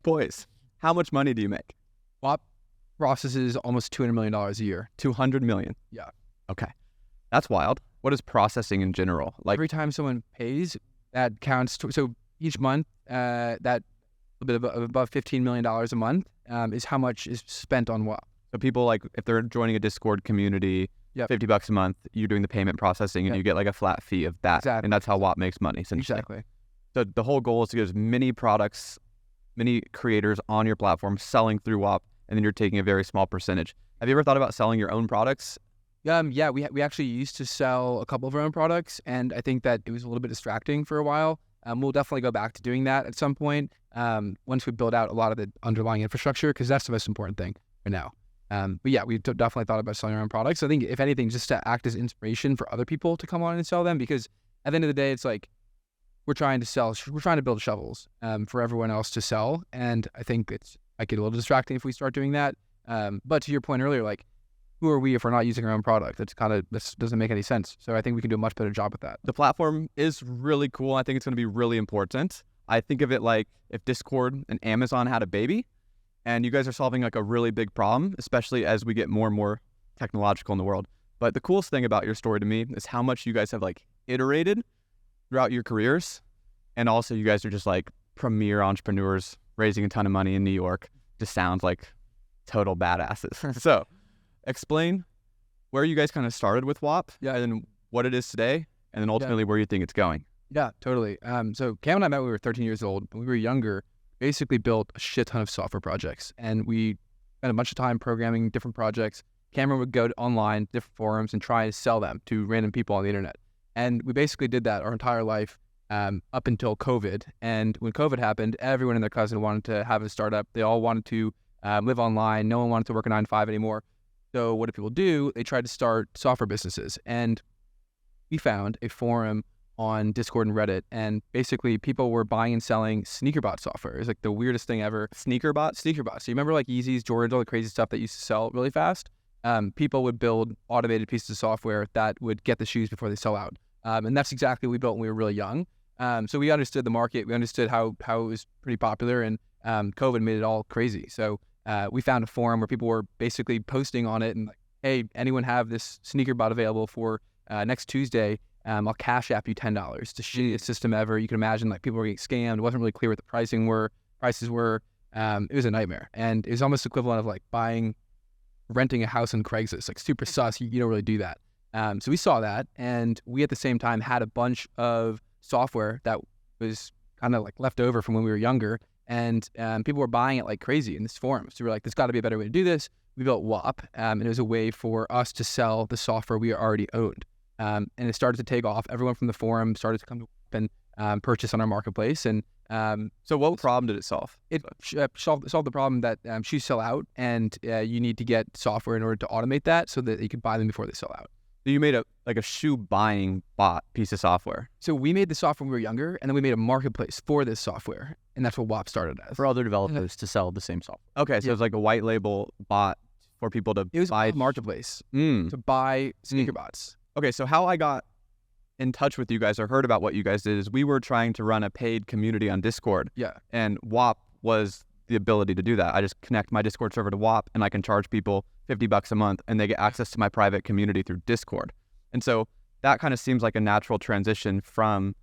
Boys, how much money do you make? Whop processes almost $200 million a year. 200 million. Yeah. Okay. That's wild. What is processing in general? Like, Every time someone pays, that counts. So each month, that a bit above $15 million a month is how much is spent on Whop. so people like if they're joining a Discord community, Yep. $50 a month, you're doing the payment processing and Yep. you get like a flat fee of that. Exactly. And that's how Whop makes money, essentially. Exactly. So the whole goal is to get as many products, many creators on your platform selling through Whop, and then you're taking a very small percentage. Have you ever thought about selling your own products? Yeah, we actually used to sell a couple of our own products, and I think that it was a little bit distracting for a while. We'll definitely go back to doing that at some point once we build out a lot of the underlying infrastructure, because that's the most important thing right now. But yeah, we definitely thought about selling our own products. I think if anything, just to act as inspiration for other people to come on and sell them, because at the end of the day, it's like we're trying to build shovels for everyone else to sell, and I think it's might get a little distracting if we start doing that. But to your point earlier, like, who are we if we're not using our own product? This doesn't make any sense. So I think we can do a much better job with that. The platform is really cool. I think it's going to be really important. I think of it like if Discord and Amazon had a baby, and you guys are solving like a really big problem, especially as we get more and more technological in the world. But the coolest thing about your story to me is how much you guys have like iterated throughout your careers. And also you guys are just like premier entrepreneurs raising a ton of money in New York. Just sounds like total badasses. So explain where you guys kind of started with Whop, and then what it is today, and then ultimately where you think it's going. Yeah, totally. So Cam and I met when we were 13 years old. When we were younger, basically built a shit ton of software projects, and we spent a bunch of time programming different projects. Cameron would go online, different forums, and try to sell them to random people on the internet. And we basically did that our entire life up until COVID. And when COVID happened, everyone and their cousin wanted to have a startup. They all wanted to live online. No one wanted to work a 9 to 5 anymore. So what did people do? They tried to start software businesses. And we found a forum on Discord and Reddit, and basically people were buying and selling sneakerbot software. It was like the weirdest thing ever. Sneakerbot? Sneakerbot. So you remember like Yeezys, Jordans, all the crazy stuff that used to sell really fast? People would build automated pieces of software that would get the shoes before they sell out. And that's exactly what we built when we were really young. So we understood the market. We understood how it was pretty popular, and COVID made it all crazy. So we found a forum where people were basically posting on it and like, hey, anyone have this sneakerbot available for next Tuesday? I'll cash app you $10. It's the shittiest system ever. You can imagine like people were getting scammed. It wasn't really clear what the prices were. It was a nightmare. And it was almost equivalent of like renting a house on Craigslist, like super sus. You don't really do that. So we saw that, and we at the same time had a bunch of software that was kind of like left over from when we were younger, and people were buying it like crazy in this forum. So we were like, there's got to be a better way to do this. We built Whop, and it was a way for us to sell the software we already owned. And it started to take off. Everyone from the forum started to come to Whop and purchase on our marketplace. And so what problem did it solve? It solved the problem that shoes sell out, and you need to get software in order to automate that so that you could buy them before they sell out. So you made a shoe buying bot piece of software. So we made the software when we were younger, and then we made a marketplace for this software, and that's what Whop started as. For other developers to sell the same software. Okay, so it's like a white label bot for people to It was buy. a marketplace to buy sneakerbots. Okay, so how I got in touch with you guys or heard about what you guys did is we were trying to run a paid community on Discord. Yeah. And Whop was the ability to do that. I just connect my Discord server to Whop, and I can charge people $50 a month, and they get access to my private community through Discord. And so that kind of seems like a natural transition from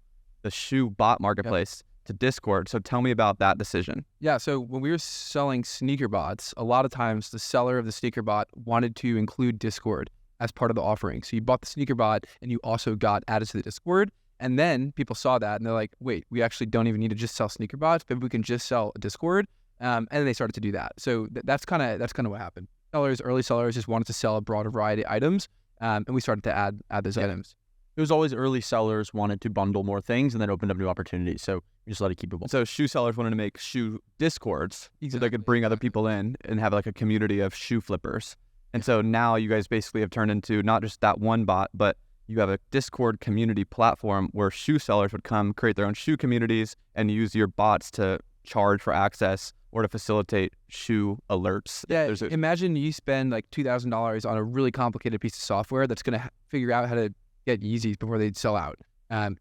the shoe bot marketplace to Discord. So tell me about that decision. Yeah, so when we were selling sneaker bots, a lot of times the seller of the sneaker bot wanted to include Discord as part of the offering. So you bought the sneaker bot and you also got added to the Discord. And then people saw that and they're like, wait, we actually don't even need to just sell sneaker bots, but we can just sell Discord. And then they started to do that. So that's kind of what happened. Early sellers just wanted to sell a broader variety of items. And we started to add those items. It was always early sellers wanted to bundle more things and then opened up new opportunities. So we just let it keep evolving. So shoe sellers wanted to make shoe Discords so they could bring other people in and have like a community of shoe flippers. And so now you guys basically have turned into not just that one bot, but you have a Discord community platform where shoe sellers would come create their own shoe communities and use your bots to charge for access or to facilitate shoe alerts. Yeah, imagine you spend like $2,000 on a really complicated piece of software that's going to figure out how to get Yeezys before they sell out.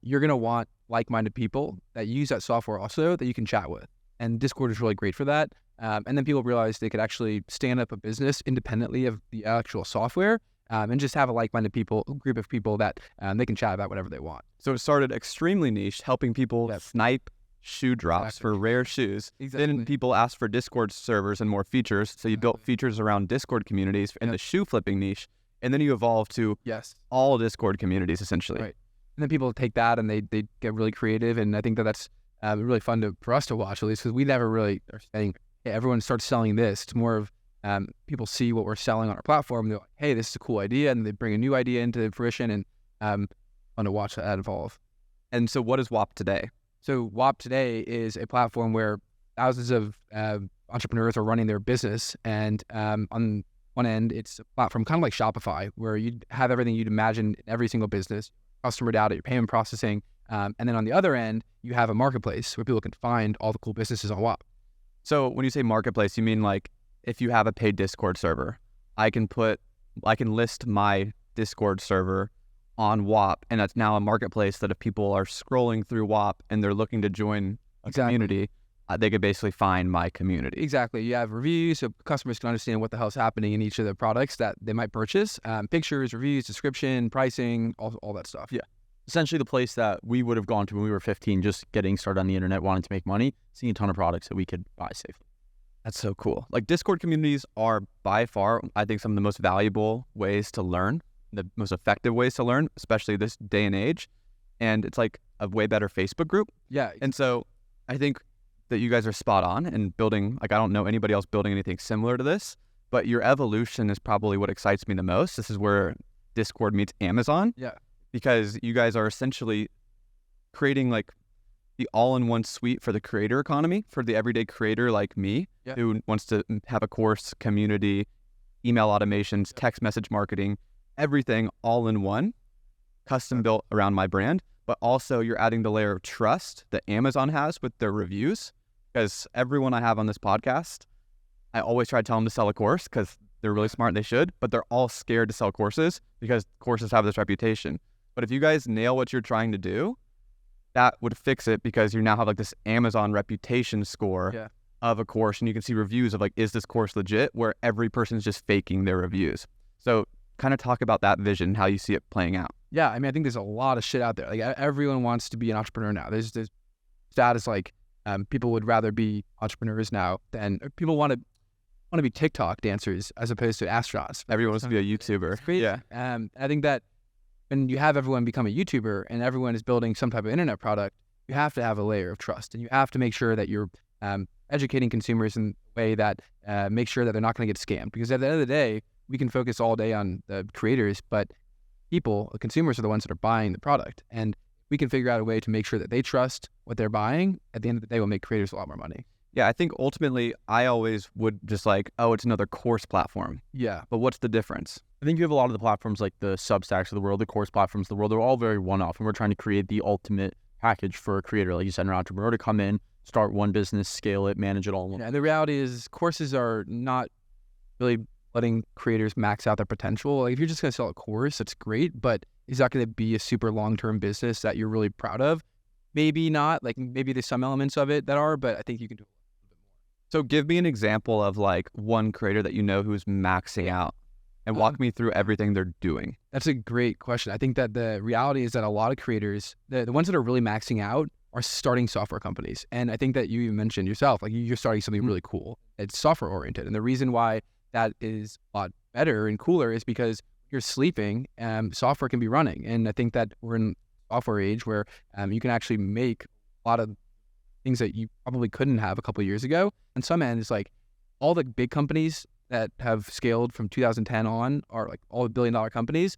You're going to want like-minded people that use that software also that you can chat with. and Discord is really great for that. And then people realized they could actually stand up a business independently of the actual software, and just have a like-minded group of people that they can chat about whatever they want. So it started extremely niche, helping people snipe shoe drops for rare shoes. Then people asked for Discord servers and more features. So you built features around Discord communities in the shoe flipping niche. And then you evolved to all Discord communities, essentially. Right. And then people take that and they get really creative. And I think that's really fun for us to watch, at least, because we never really are saying, hey, everyone starts selling this. It's more of people see what we're selling on our platform. They're like, hey, this is a cool idea. And they bring a new idea into fruition, and fun to watch that evolve. And so what is Whop today? So Whop today is a platform where thousands of entrepreneurs are running their business. And on one end, it's a platform kind of like Shopify, where you have everything you'd imagine in every single business, customer data, your payment processing. And then on the other end, you have a marketplace where people can find all the cool businesses on Whop. So when you say marketplace, you mean like if you have a paid Discord server, I can list my Discord server on Whop, and that's now a marketplace that if people are scrolling through Whop and they're looking to join a community, they could basically find my community. Exactly. You have reviews, so customers can understand what the hell is happening in each of the products that they might purchase. Pictures, reviews, description, pricing, all that stuff. Yeah. Essentially the place that we would have gone to when we were 15, just getting started on the internet, wanting to make money, seeing a ton of products that we could buy safely. That's so cool. Like Discord communities are by far, I think, some of the most valuable ways to learn, the most effective ways to learn, especially this day and age. And it's like a way better Facebook group. Yeah. And so I think that you guys are spot on in building, like I don't know anybody else building anything similar to this, but your evolution is probably what excites me the most. This is where Discord meets Amazon. Yeah. Because you guys are essentially creating like the all-in-one suite for the creator economy, for the everyday creator like me, who wants to have a course, community, email automations, text message marketing, everything all in one, custom built around my brand. But also you're adding the layer of trust that Amazon has with their reviews, because everyone I have on this podcast, I always try to tell them to sell a course because they're really smart and they should, but they're all scared to sell courses because courses have this reputation. But if you guys nail what you're trying to do, that would fix it, because you now have like this Amazon reputation score of a course, and you can see reviews of like, is this course legit, where every person's just faking their reviews. So kind of talk about that vision, how you see it playing out. Yeah, I mean, I think there's a lot of shit out there. Like everyone wants to be an entrepreneur now. There's status like people would rather be entrepreneurs now than people want to be TikTok dancers as opposed to astronauts. Everyone wants to be a YouTuber. It's crazy. I think that when you have everyone become a YouTuber and everyone is building some type of internet product, you have to have a layer of trust, and you have to make sure that you're educating consumers in a way that make sure that they're not going to get scammed. Because at the end of the day, we can focus all day on the creators, but the consumers are the ones that are buying the product. And we can figure out a way to make sure that they trust what they're buying. At the end of the day, we'll make creators a lot more money. Yeah, I think ultimately I always would just like, oh, it's another course platform. Yeah. But what's the difference? I think you have a lot of the platforms like the Substacks of the world, the course platforms of the world. They're all very one-off, and we're trying to create the ultimate package for a creator, like you said, an entrepreneur to come in, start one business, scale it, manage it all. Yeah, and the reality is courses are not really letting creators max out their potential. Like if you're just going to sell a course, that's great, but is that going to be a super long-term business that you're really proud of? Maybe not. Like maybe there's some elements of it that are, but I think you can do a little bit more. So give me an example of like one creator that you know who's maxing out, and walk me through everything they're doing. That's a great question. I think that the reality is that a lot of creators, the ones that are really maxing out, are starting software companies. And I think that you even mentioned yourself, like you're starting something really cool. It's software oriented. And the reason why that is a lot better and cooler is because you're sleeping, software can be running. And I think that we're in software age where you can actually make a lot of things that you probably couldn't have a couple of years ago. On some end, it's like all the big companies that have scaled from 2010 on, are like all the billion-dollar companies,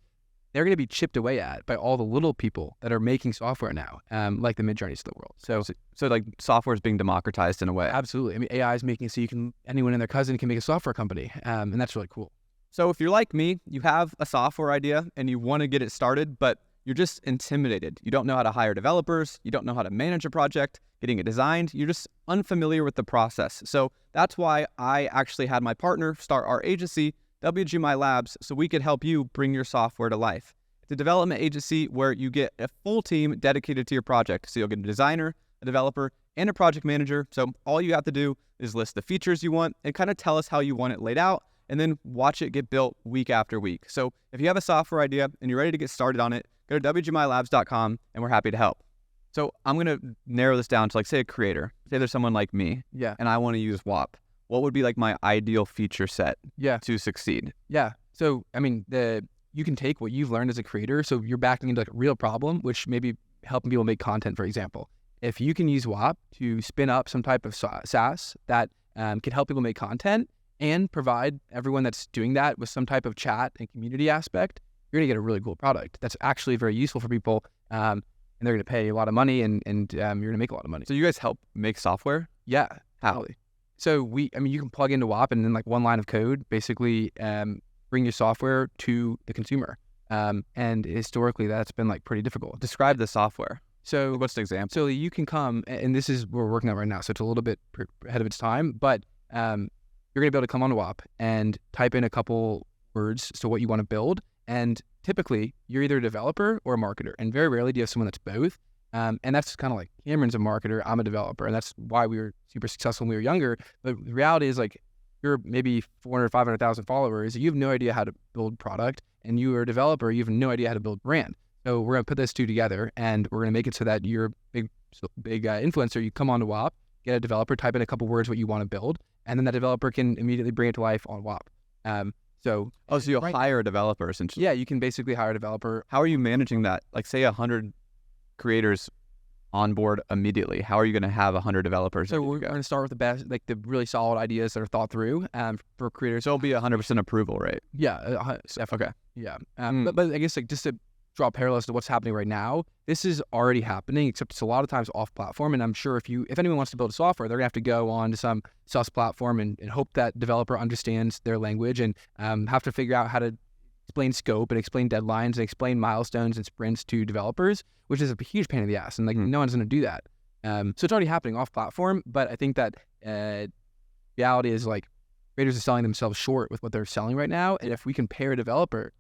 they're going to be chipped away at by all the little people that are making software now, like the Midjourneys of the world. So like software is being democratized in a way. Absolutely. I mean, AI is making it so anyone and their cousin can make a software company, and that's really cool. So if you're like me, you have a software idea and you want to get it started, but you're just intimidated. You don't know how to hire developers. You don't know how to manage a project, getting it designed. You're just unfamiliar with the process. So that's why I actually had my partner start our agency, WGMI Labs, so we could help you bring your software to life. It's a development agency where you get a full team dedicated to your project. So you'll get a designer, a developer, and a project manager. So all you have to do is list the features you want and kind of tell us how you want it laid out, and then watch it get built week after week. So if you have a software idea and you're ready to get started on it, go to wgmilabs.com and we're happy to help. So I'm going to narrow this down to, like, say a creator. Say there's someone like me Yeah. and I want to use Whop. What would be like my ideal feature set Yeah. to succeed? Yeah. So, I mean, you can take what you've learned as a creator. So you're backing into like a real problem, which maybe helping people make content, for example. If you can use Whop to spin up some type of SaaS that can help people make content and provide everyone that's doing that with some type of chat and community aspect, you're going to get a really cool product that's actually very useful for people. And they're going to pay a lot of money and you're going to make a lot of money. So you guys help make software? Yeah. How? Totally. So you can plug into Whop and then like one line of code, basically bring your software to the consumer. And historically that's been like pretty difficult. Describe the software. So What's the example? So you can come, and this is what we're working on right now, so it's a little bit ahead of its time, but you're going to be able to come on Whop and type in a couple words, so what you want to build, and typically you're either a developer or a marketer, and very rarely do you have someone that's both, and that's kind of like Cameron's a marketer, I'm a developer, and that's why we were super successful when we were younger, but the reality is like you're maybe 400, 500,000 followers, you have no idea how to build product, and you are a developer, you have no idea how to build brand. So we're going to put those two together, and we're going to make it so that you're a big influencer. You come on to Whop, get a developer, type in a couple words what you want to build, and then that developer can immediately bring it to life on Whop. So you'll hire a developer essentially? Yeah, you can basically hire a developer. How are you managing that? Like, say 100 creators on board immediately. How are you going to have 100 developers? So we're going to start with the best, like the really solid ideas that are thought through for creators. So it'll be 100% approval rate. Yeah, definitely. Okay. Yeah, but I guess like just to draw parallels to what's happening right now, this is already happening, except it's a lot of times off platform. And I'm sure if anyone wants to build a software, they're gonna have to go on to some SaaS platform and hope that developer understands their language and have to figure out how to explain scope and explain deadlines and explain milestones and sprints to developers, which is a huge pain in the ass. And like no one's gonna do that. So it's already happening off platform, but I think that reality is like creators are selling themselves short with what they're selling right now. And if we can pair a developer.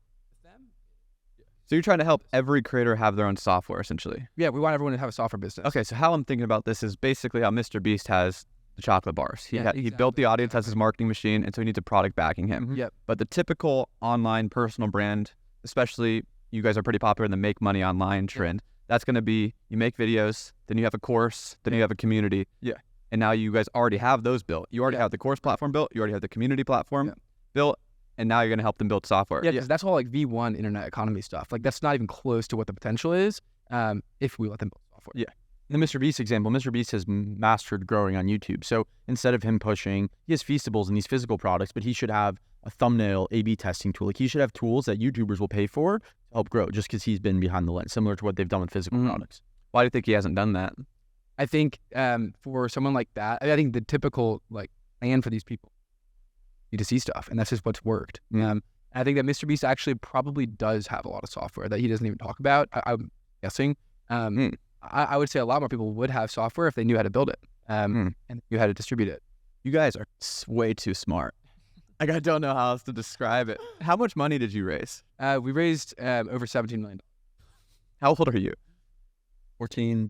So you're trying to help every creator have their own software, essentially? Yeah, we want everyone to have a software business. Okay, so how I'm thinking about this is basically how Mr. Beast has the chocolate bars. He built the audience as his marketing machine, and so he needs a product backing him. Mm-hmm. Yep. But the typical online personal brand, especially you guys are pretty popular in the make money online trend, that's going to be you make videos, then you have a course, then you have a community. Yeah. And now you guys already have those built. You already have the course platform built. You already have the community platform built. And now you're going to help them build software. Yeah, because that's all like V1 internet economy stuff. Like that's not even close to what the potential is if we let them build software. Yeah. In the Mr. Beast example, Mr. Beast has mastered growing on YouTube. So instead of him pushing, he has Feastables and these physical products, but he should have a thumbnail A/B testing tool. Like he should have tools that YouTubers will pay for to help grow just because he's been behind the lens, similar to what they've done with physical products. Why do you think he hasn't done that? I think for someone like that, I think the typical like plan for these people to see stuff, and that's just what's worked. I think that Mr. Beast actually probably does have a lot of software that he doesn't even talk about. I'm guessing. I would say a lot more people would have software if they knew how to build it and knew how to distribute it. You guys are way too smart. Like, I don't know how else to describe it. How much money did you raise? We raised over $17 million. How old are you? 14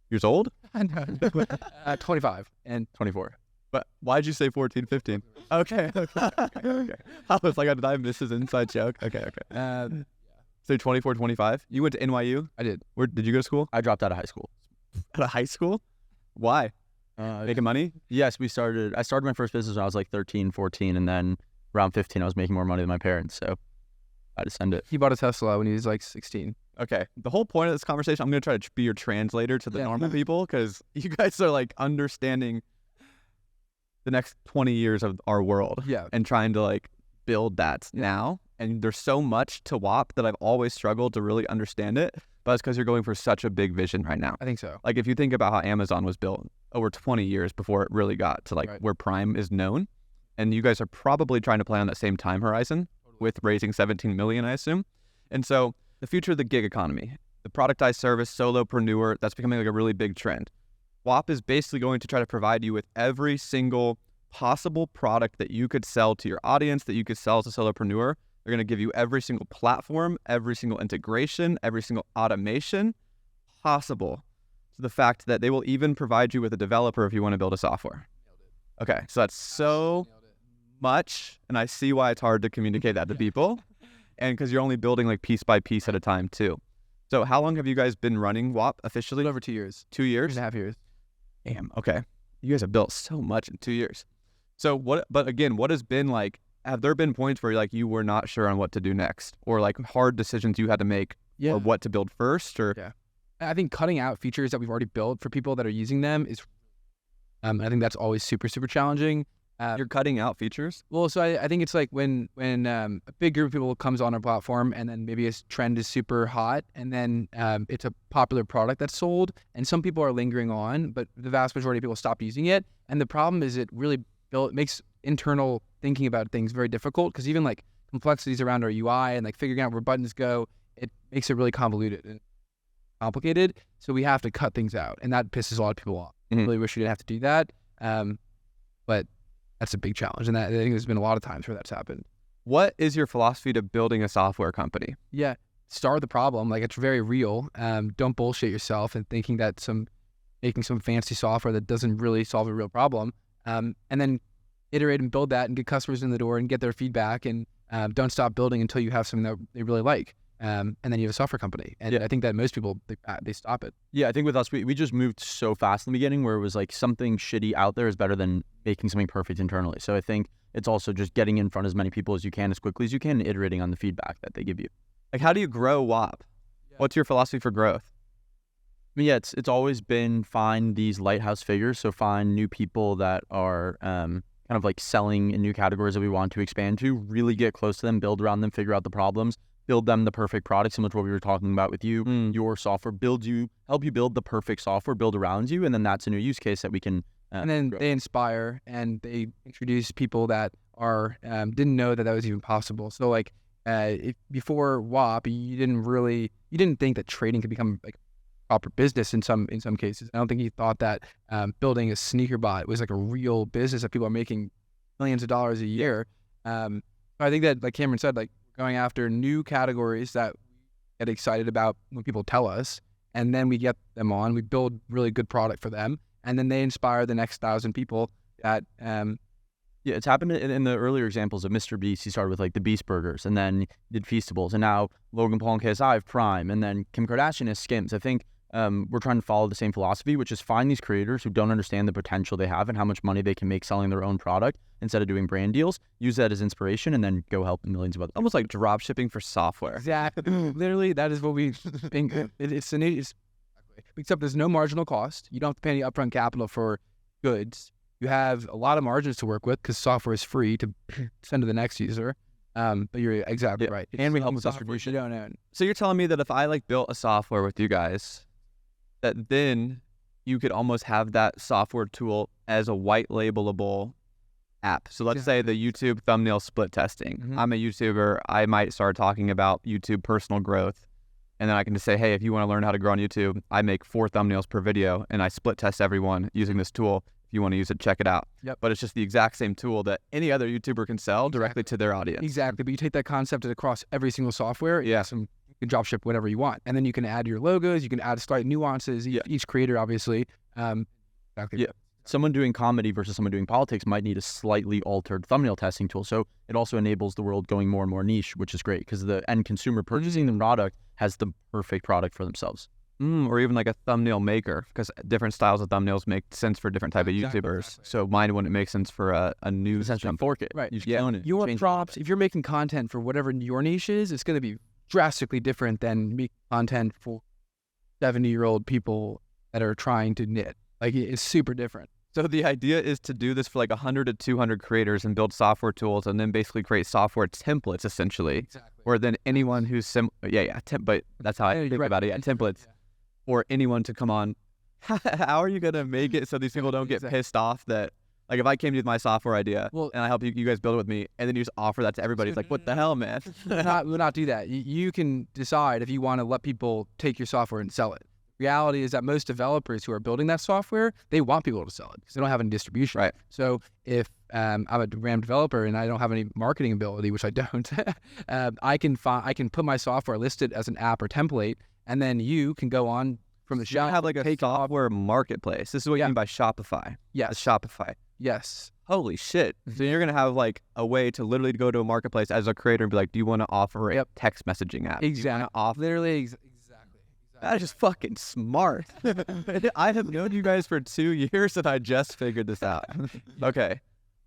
years old? 25 and 24. But why'd you say 14, 15? Okay. I was like, did I miss his inside joke? Okay. So 24, 25. You went to NYU? I did. Where did you go to school? I dropped out of high school. Out of high school? Why? Making money? Yes, I started my first business when I was like 13, 14, and then around 15, I was making more money than my parents, so I had to send it. He bought a Tesla when he was like 16. Okay. The whole point of this conversation, I'm going to try to be your translator to the normal people, because you guys are like understanding the next 20 years of our world and trying to like build that now. And there's so much to Whop that I've always struggled to really understand it, but it's because you're going for such a big vision right now. I think so. Like if you think about how Amazon was built over 20 years before it really got to like where Prime is known, and you guys are probably trying to play on that same time horizon with raising 17 million, I assume. And so the future of the gig economy, the productized service, solopreneur, that's becoming like a really big trend. Whop is basically going to try to provide you with every single possible product that you could sell to your audience, that you could sell as a solopreneur. They're going to give you every single platform, every single integration, every single automation possible to the fact that they will even provide you with a developer if you want to build a software. Okay, so that's so much, and I see why it's hard to communicate that to people, and because you're only building like piece by piece at a time too. So how long have you guys been running Whop officially? Over 2 years. 2 years? 2.5 years. Damn, okay. You guys have built so much in 2 years. So but again, what has been like, have there been points where like you were not sure on what to do next, or like hard decisions you had to make, or what to build first, or? Yeah. I think cutting out features that we've already built for people that are using them is, I think that's always super, super challenging. You're cutting out features? Well, so I think it's like when a big group of people comes on our platform, and then maybe a trend is super hot, and then it's a popular product that's sold, and some people are lingering on, but the vast majority of people stop using it. And the problem is it really makes internal thinking about things very difficult, because even like complexities around our UI and like figuring out where buttons go, it makes it really convoluted and complicated. So we have to cut things out, and that pisses a lot of people off. I really wish we didn't have to do that, but that's a big challenge, and I think there's been a lot of times where that's happened. What is your philosophy to building a software company? Yeah, start with the problem. Like, it's very real. Don't bullshit yourself and thinking that making some fancy software that doesn't really solve a real problem. And then iterate and build that and get customers in the door and get their feedback, and don't stop building until you have something that they really like. And then you have a software company. And I think that most people, they stop it. Yeah, I think with us, we just moved so fast in the beginning, where it was like something shitty out there is better than making something perfect internally. So I think it's also just getting in front of as many people as you can, as quickly as you can, and iterating on the feedback that they give you. Like, how do you grow Whop? Yeah. What's your philosophy for growth? I mean, yeah, it's always been find these lighthouse figures. So find new people that are kind of like selling in new categories that we want to expand to, really get close to them, build around them, figure out the problems, build them the perfect product, similar to what we were talking about with you. Your software help you build the perfect software, build around you, and then that's a new use case that we can and then grow. They inspire, and they introduce people that are didn't know that was even possible. So like before Whop, you didn't think that trading could become like proper business in some cases. I don't think you thought that building a sneaker bot was like a real business that people are making millions of dollars a year. I think that, like Cameron said, like, going after new categories that we get excited about when people tell us, and then we get them on, we build really good product for them, and then they inspire the next 1,000 people that Yeah, it's happened in the earlier examples of Mr. Beast. He started with like the Beast Burgers, and then did Feastables, and now Logan Paul and KSI have Prime, and then Kim Kardashian has Skims. I think we're trying to follow the same philosophy, which is find these creators who don't understand the potential they have and how much money they can make selling their own product instead of doing brand deals. Use that as inspiration, and then go help millions of other people. Almost like drop shipping for software. Exactly. Literally, that is what we think. Except there's no marginal cost. You don't have to pay any upfront capital for goods. You have a lot of margins to work with because software is free to send to the next user. But you're exactly right. And we help with distribution. You don't own. So you're telling me that if I like built a software with you guys, that then you could almost have that software tool as a white labelable app. So let's say the YouTube thumbnail split testing. I'm a YouTuber. I might start talking about YouTube personal growth. And then I can just say, hey, if you want to learn how to grow on YouTube, I make 4 thumbnails per video, and I split test everyone using this tool. If you want to use it, check it out. Yep. But it's just the exact same tool that any other YouTuber can sell directly to their audience. Exactly. But you take that concept across every single software. Yeah. You can drop ship whatever you want. And then you can add your logos. You can add slight nuances. Each creator, obviously. Exactly. Yeah. Someone doing comedy versus someone doing politics might need a slightly altered thumbnail testing tool. So it also enables the world going more and more niche, which is great because the end consumer purchasing the product has the perfect product for themselves. Or even like a thumbnail maker, because different styles of thumbnails make sense for different type of YouTubers. Exactly. So mine wouldn't make sense for a new essentially fork it. Right. You just clone it. Your props, if you're making content for whatever your niche is, it's going to be drastically different than making content for 70-year-old people that are trying to knit. Like, it's super different. So the idea is to do this for like 100 to 200 creators and build software tools, and then basically create software templates, essentially. Exactly. Or then anyone who's but that's how I think about it. Yeah, templates. Yeah. Or anyone to come on. How are you going to make it so these people don't get pissed off that, like, if I came to you with my software idea and I help you guys build it with me, and then you just offer that to everybody, it's like, what the hell, man? We'll not do that. You can decide if you want to let people take your software and sell it. Reality is that most developers who are building that software, they want people to sell it because they don't have any distribution. Right. So if I'm a RAM developer and I don't have any marketing ability, which I don't, I can put my software listed as an app or template, and then you can go on from the You shop. have like a take off. software marketplace. This is what you Yeah. mean by Shopify. Yes. It's Shopify. Yes. Holy shit. So you're going to have like a way to literally go to a marketplace as a creator and be like, do you want to offer a Yep. text messaging app? Do you Exactly. wanna offer? Literally. Exactly. That is just fucking smart. I have known you guys for 2 years and I just figured this out. Okay.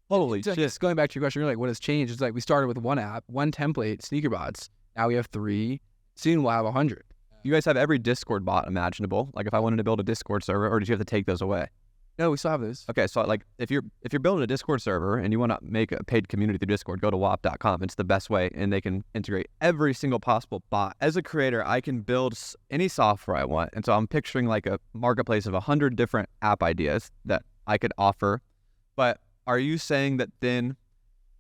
Holy So shit. just going back to your question, you're like, what has changed? It's like we started with one app, one template, SneakerBots. Now we have 3. Soon we'll have 100. You guys have every Discord bot imaginable. Like if I wanted to build a Discord server, or did you have to take those away? No, we still have those. Okay, so like if you're building a Discord server and you want to make a paid community through Discord, go to whop.com. It's the best way, and they can integrate every single possible bot. As a creator, I can build any software I want, and so I'm picturing like a marketplace of 100 different app ideas that I could offer. But are you saying that then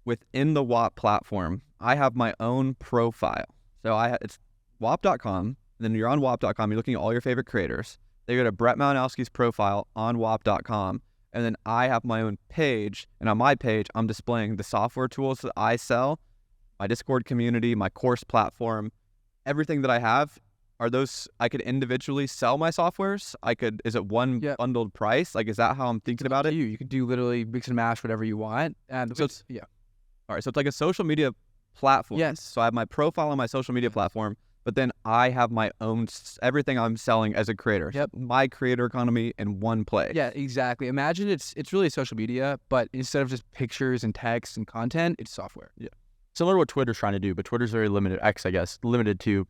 within the Whop platform, I have my own profile? So it's whop.com. Then you're on whop.com. You're looking at all your favorite creators. They go to Brett Malinowski's profile on whop.com, and then I have my own page, and on my page, I'm displaying the software tools that I sell, my Discord community, my course platform, everything that I have. Are those, I could individually sell my softwares? Is it one Yeah. bundled price? Like, is that how I'm thinking about it? You can do literally mix and match whatever you want. And So yeah. All right, so it's like a social media platform. Yes. So I have my profile on my social media platform, but then I have my own, everything I'm selling as a creator. Yep. My creator economy in one place. Yeah, exactly. Imagine it's really social media, but instead of just pictures and text and content, it's software. Similar to what Twitter's trying to do, but Twitter's very limited. X, I guess, limited to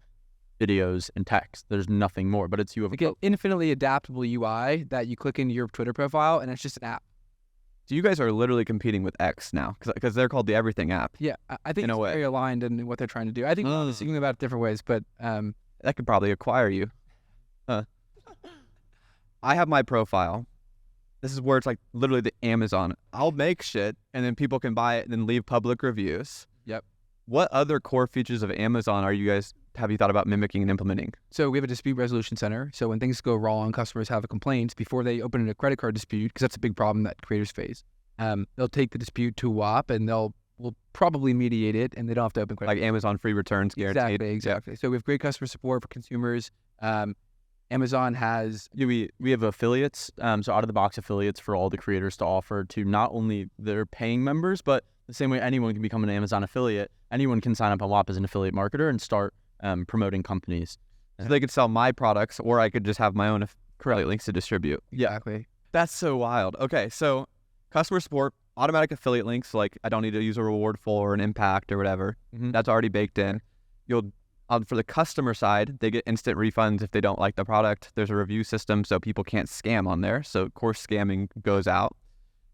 videos and text. There's nothing more, but it's you have Like an infinitely adaptable UI that you click into your Twitter profile, and it's just an app. So you guys are literally competing with X now because they're called the Everything app. Yeah, I think In a it's way. very aligned in what they're trying to do. I think we're all thinking about it different ways, but That could probably acquire you. I have my profile. This is where it's like literally the Amazon. I'll make shit and then people can buy it and then leave public reviews. Yep. What other core features of Amazon have you thought about mimicking and implementing? so we have a dispute resolution center. So when things go wrong, customers have a complaint before they open a credit card dispute, because that's a big problem that creators face. They'll take the dispute to Whop, and we'll probably mediate it, and they don't have to open credit. Like Amazon free returns guaranteed. Exactly. So we have great customer support for consumers. Amazon has we have affiliates, so out of the box affiliates for all the creators to offer to not only their paying members, but the same way anyone can become an Amazon affiliate. Anyone can sign up on Whop as an affiliate marketer and start promoting companies. So they could sell my products, or I could just have my own affiliate links to distribute. exactly. That's so wild. Okay, so customer support, automatic affiliate links, like I don't need to use a reward or an impact or whatever. Mhm. That's already baked in. For the customer side, they get instant refunds if they don't like the product. There's a review system so people can't scam on there. So of course scamming goes out.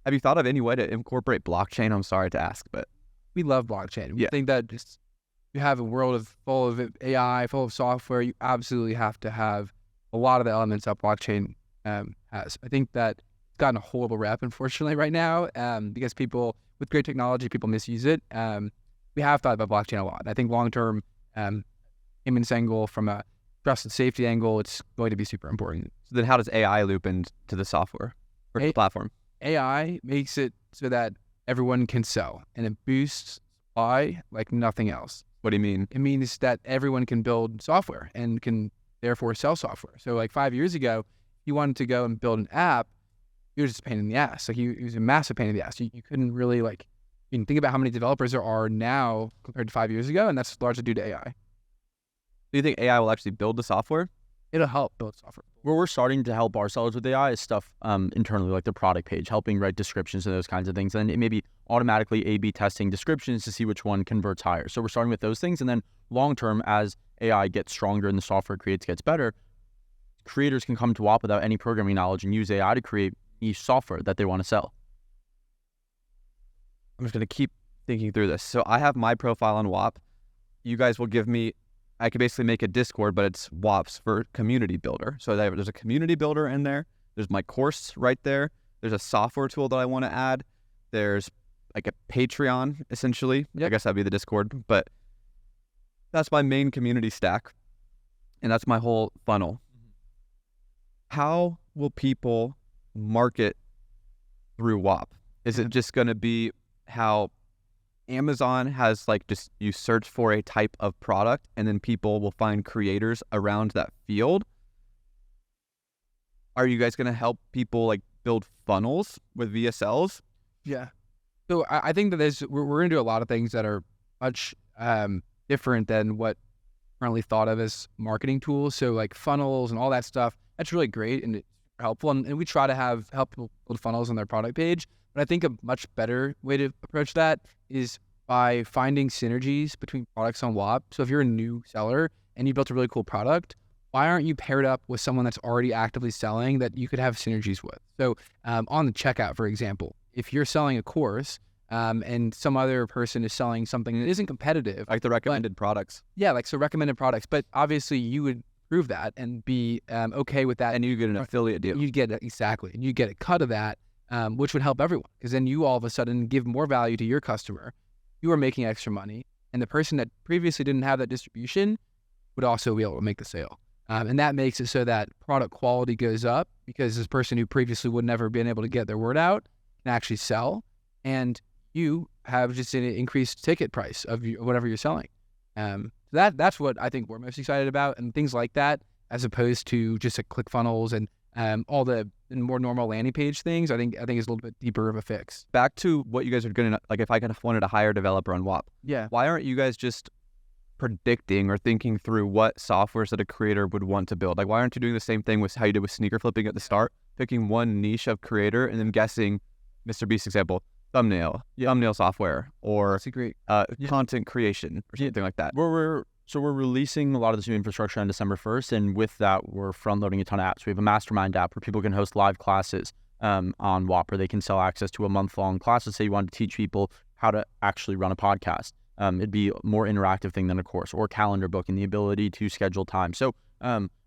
Have you thought of any way to incorporate blockchain? I'm sorry to ask, but We love blockchain. We Yeah. think that just you have a world full of AI, full of software. You absolutely have to have a lot of the elements that blockchain has. I think that it's gotten a horrible rep, unfortunately, right now, because people with great technology, people misuse it. We have thought about blockchain a lot. I think long term, immense angle from a trust and safety angle, it's going to be super important. then how does AI loop into the software or the platform? AI makes it so that everyone can sell, and it boosts supply like nothing else. What do you mean? It means that everyone can build software and can therefore sell software. So like 5 years ago, you wanted to go and build an app, it was just a pain in the ass. Like it was a massive pain in the ass. You couldn't really think about how many developers there are now compared to 5 years ago, and that's largely due to AI. Do you think AI will actually build the software? It'll help build software. Where we're starting to help our sellers with AI is stuff internally, like the product page, helping write descriptions and those kinds of things. And it may be automatically A/B testing descriptions to see which one converts higher. So we're starting with those things. And then long term, as AI gets stronger and the software gets better, creators can come to Whop without any programming knowledge and use AI to create niche software that they want to sell. I'm just going to keep thinking through this. So I have my profile on Whop. You guys will give me, I could basically make a Discord, but it's Whop's for community builder. So there's a community builder in there. There's my course right there. There's a software tool that I want to add. There's like a Patreon, essentially. Yep. I guess that'd be the Discord, but that's my main community stack. And that's my whole funnel. How will people market through Whop? Is it just going to be how Amazon has just you search for a type of product and then people will find creators around that field? are you guys going to help people like build funnels with VSLs? Yeah. So I think that we're going to do a lot of things that are much different than what currently thought of as marketing tools. So like funnels and all that stuff, that's really great and it's helpful. And we try to help people build funnels on their product page. But I think a much better way to approach that is by finding synergies between products on Whop. So if you're a new seller and you built a really cool product, why aren't you paired up with someone that's already actively selling that you could have synergies with? So on the checkout, for example, if you're selling a course and some other person is selling something that isn't competitive. Like the recommended products. Yeah, like so recommended products. But obviously you would prove that and be okay with that. And you get an affiliate deal. You get exactly. And you get a cut of that, which would help everyone. Because then you all of a sudden give more value to your customer. You are making extra money. And the person that previously didn't have that distribution would also be able to make the sale. And that makes it so that product quality goes up because this person who previously would never been able to get their word out can actually sell. And you have just an increased ticket price of whatever you're selling. That's what I think we're most excited about, and things like that, as opposed to just like ClickFunnels and all the more normal landing page things. I think is a little bit deeper of a fix. Back to what you guys are going to, like if I wanted to hire a developer on Whop, Yeah. why aren't you guys just predicting or thinking through what softwares that a creator would want to build? Like why aren't you doing the same thing with how you did with sneaker flipping at the start, picking one niche of creator and then guessing, Mr. Beast example, thumbnail software or That's a great. content creation or something like that. We're releasing a lot of this new infrastructure on December 1st, and with that, we're front loading a ton of apps. We have a mastermind app where people can host live classes on Whop, where they can sell access to a month-long class. Let's say you want to teach people how to actually run a podcast. It'd be a more interactive thing than a course, or calendar booking, the ability to schedule time. So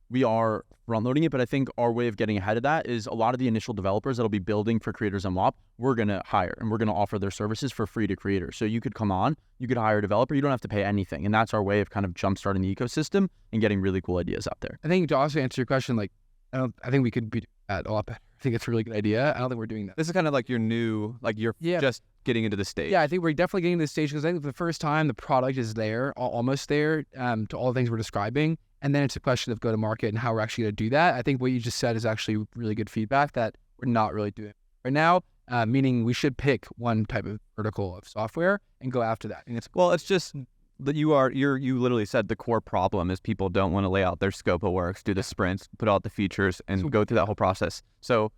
we are front loading it, but I think our way of getting ahead of that is a lot of the initial developers that'll be building for creators on Whop, we're going to hire and we're going to offer their services for free to creators. So you could come on, you could hire a developer, you don't have to pay anything. And that's our way of kind of jumpstarting the ecosystem and getting really cool ideas out there. I think to also answer your question, like I think we could be doing that a lot better. I think it's a really good idea. I don't think we're doing that. This is kind of like your new, like you're just getting into the stage. Yeah, I think we're definitely getting to the stage because I think for the first time the product is there, almost there, to all the things we're describing. And then it's a question of go to market and how we're actually going to do that. I think what you just said is actually really good feedback that we're not really doing right now, meaning we should pick one type of vertical of software and go after that. And it's just that you literally said the core problem is people don't want to lay out their scope of works, do the sprints, put out the features, and go through that whole process. So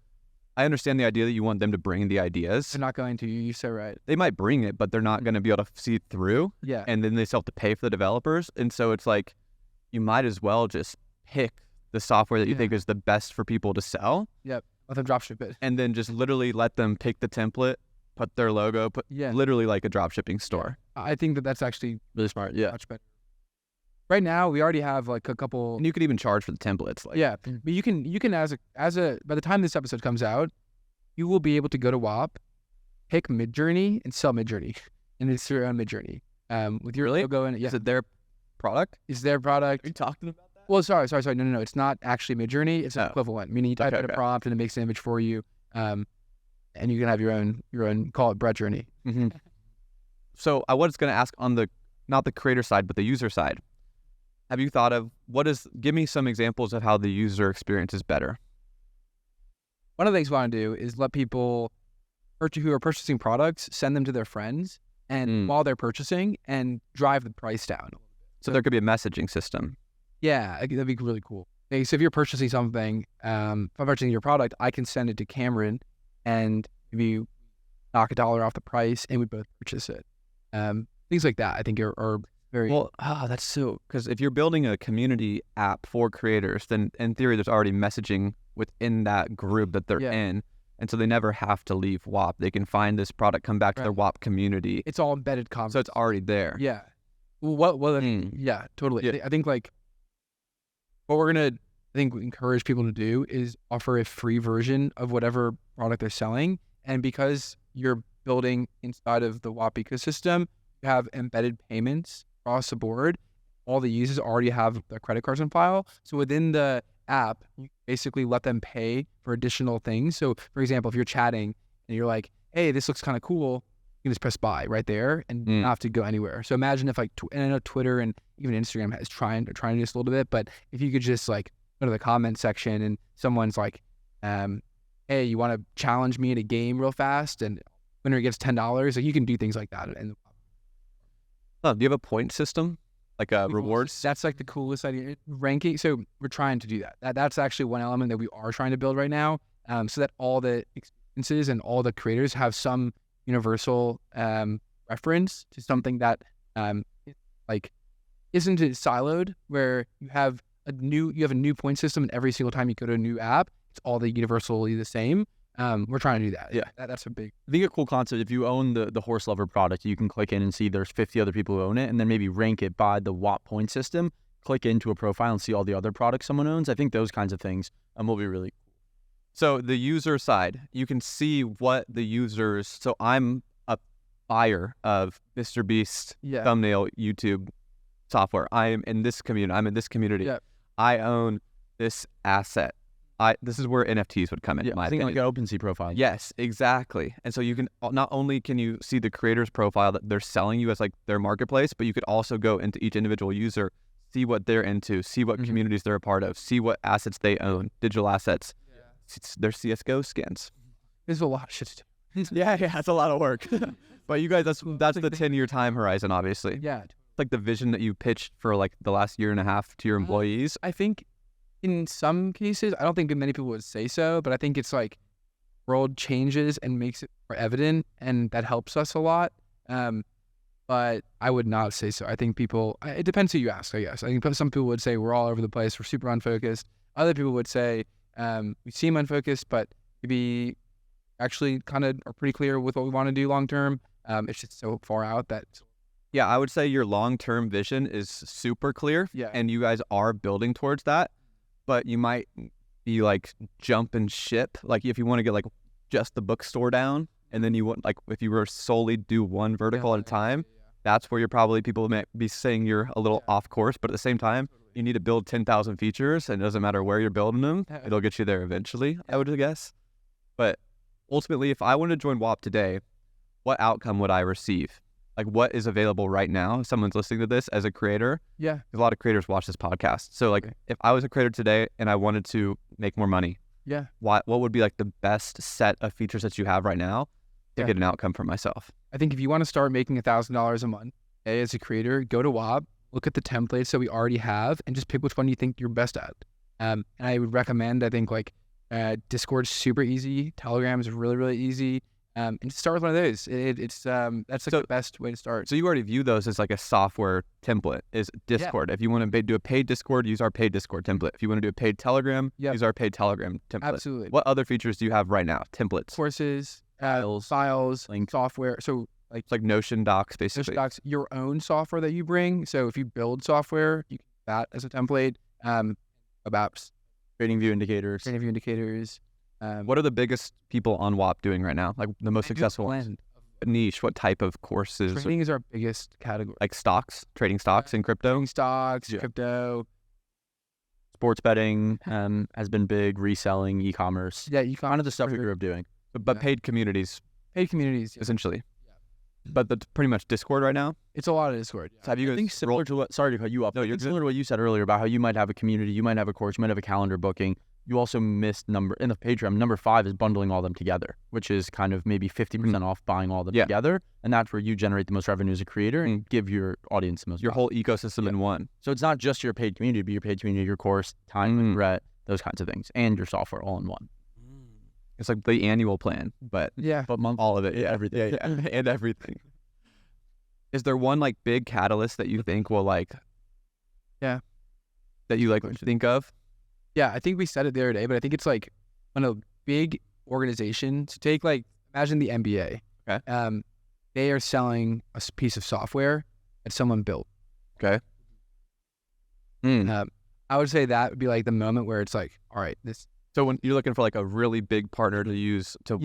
I understand the idea that you want them to bring the ideas. They're not going to. You're so right. They might bring it, but they're not going to be able to see it through. Yeah. And then they still have to pay for the developers. And so it's like, you might as well just pick the software that you think is the best for people to sell. Yep. Let them dropship it. And then just literally let them pick the template, put their logo, literally like a drop shipping store. I think that's actually Really smart. Yeah. much better. Right now, we already have like a couple. And you could even charge for the templates. Like, yeah, but you can as a by the time this episode comes out, you will be able to go to Whop, pick Midjourney and sell Midjourney, and it's your own Midjourney with your logo in it. Yeah. Is it their product? Is their product? Are you talking about that? Well, sorry. No. It's not actually Midjourney. It's an equivalent, meaning you type in a prompt and it makes an image for you, and you can have your own call it Bread Journey. Mm-hmm. So I was going to ask on not the creator side, but the user side. Have you thought of give me some examples of how the user experience is better? One of the things we want to do is let people who are purchasing products, send them to their friends, and while they're purchasing, and drive the price down. So there could be a messaging system. Yeah, that'd be really cool. Okay, so if you're purchasing something, if I'm purchasing your product, I can send it to Cameron, and maybe knock $1 off the price, and we both purchase it. Things like that, I think, are very... Well, that's so... Because if you're building a community app for creators, then in theory, there's already messaging within that group that they're in. And so they never have to leave Whop. They can find this product, come back to their Whop community. It's all embedded content. So it's already there. Yeah. Yeah, totally. Yeah. I think like what we're going to, encourage people to do is offer a free version of whatever product they're selling. And because you're building inside of the Whop ecosystem, you have embedded payments across the board. All the users already have their credit cards on file. So within the app, you basically let them pay for additional things. So for example, if you're chatting and you're like, hey, this looks kind of cool, you can just press buy right there and not have to go anywhere. So imagine if like, and I know Twitter and even Instagram is trying to do this a little bit, but if you could just like go to the comment section and someone's like, Hey, you want to challenge me in a game real fast, and winner gets $10. Like you can do things like that. And Oh, do you have a point system, like rewards? that's like the coolest idea. Ranking. So we're trying to do that. That's actually one element that we are trying to build right now, so that all the experiences and all the creators have some universal reference to something that like isn't it siloed, where you have a new point system, and every single time you go to a new app, it's all the universally the same. We're trying to do that. Yeah. That's a big. I think a cool concept, if you own the horse lover product, you can click in and see there's 50 other people who own it, and then maybe rank it by the Whop point system, click into a profile and see all the other products someone owns. I think those kinds of things will be really cool. So the user side, you can see what the users, so I'm a buyer of Mr. Beast thumbnail YouTube software. I am in this community. I'm in this community. Yeah. I own this asset. This is where NFTs would come in. My think opinion. like an OpenSea profile. Yes, exactly. And so you can not only can you see the creator's profile that they're selling you as like their marketplace, but you could also go into each individual user, see what they're into, see what communities they're a part of, see what assets they own, digital assets, their CS:GO skins. There's a lot of shit to do. Yeah, that's a lot of work. But you guys, that's the 10-year time horizon, obviously. Yeah. It's like the vision that you pitched for like the last year and a half to your employees. I think in some cases, I don't think many people would say so, but I think it's like world changes and makes it more evident, and that helps us a lot. But I would not say so. I think it depends who you ask, I guess. I think some people would say we're all over the place, we're super unfocused. Other people would say we seem unfocused, but maybe actually kind of are pretty clear with what we want to do long term. It's just so far out that. Yeah, I would say your long-term vision is super clear, and you guys are building towards that, but you might be like jumping ship. Like if you want to get like just the bookstore down, and then you want like if you were solely do one vertical at a time, that's where people may be saying you're a little off course, but at the same time, you need to build 10,000 features, and it doesn't matter where you're building them, it'll get you there eventually, I would guess. But ultimately, if I wanted to join Whop today, what outcome would I receive? Like what is available right now? If someone's listening to this as a creator. Yeah. A lot of creators watch this podcast. So like if I was a creator today and I wanted to make more money, what would be like the best set of features that you have right now to get an outcome for myself? I think if you want to start making $1,000 a month as a creator, go to Whop, look at the templates that we already have, and just pick which one you think you're best at. And I would recommend, I think like Discord's super easy, Telegram is really, really easy. And just start with one of those. That's like the best way to start. So you already view those as like a software template, is Discord. If you want to do a paid Discord, use our paid Discord template. If you want to do a paid Telegram, use our paid Telegram template. Absolutely. What other features do you have right now? Templates. Courses, files, software. So like it's like Notion docs, basically. Notion docs, your own software that you bring. So if you build software, you can use that as a template. About trading view indicators. What are the biggest people on Whop doing right now? Like the most successful ones? Niche, what type of courses? Trading is our biggest category. Like stocks, trading stocks and crypto? Trading stocks, crypto. Sports betting has been big, reselling, e-commerce. Yeah, kind of the stuff we grew up doing. But paid communities. Paid communities. Essentially. But that's pretty much Discord right now? It's a lot of Discord. So have you guys I think similar to what, sorry to cut you off. No, you're similar to what you said earlier about how you might have a community, you might have a course, you might have a calendar booking. You also missed in the Patreon, number 5 is bundling all them together, which is kind of maybe 50% off buying all of them together. And that's where you generate the most revenue as a creator and give your audience the most your whole ecosystem in one. So it's not just your paid community, but your paid community, your course, time, and Brett, those kinds of things, and your software all in one. It's like the annual plan, but month, all of it, everything, and everything. Is there one like big catalyst that you think will like, that you like think of? Yeah, I think we said it the other day, but I think it's like when a big organization, to take like, imagine the NBA. Okay. They are selling a piece of software that someone built. Okay. I would say that would be like the moment where it's like, all right, this. So when you're looking for like a really big partner to use to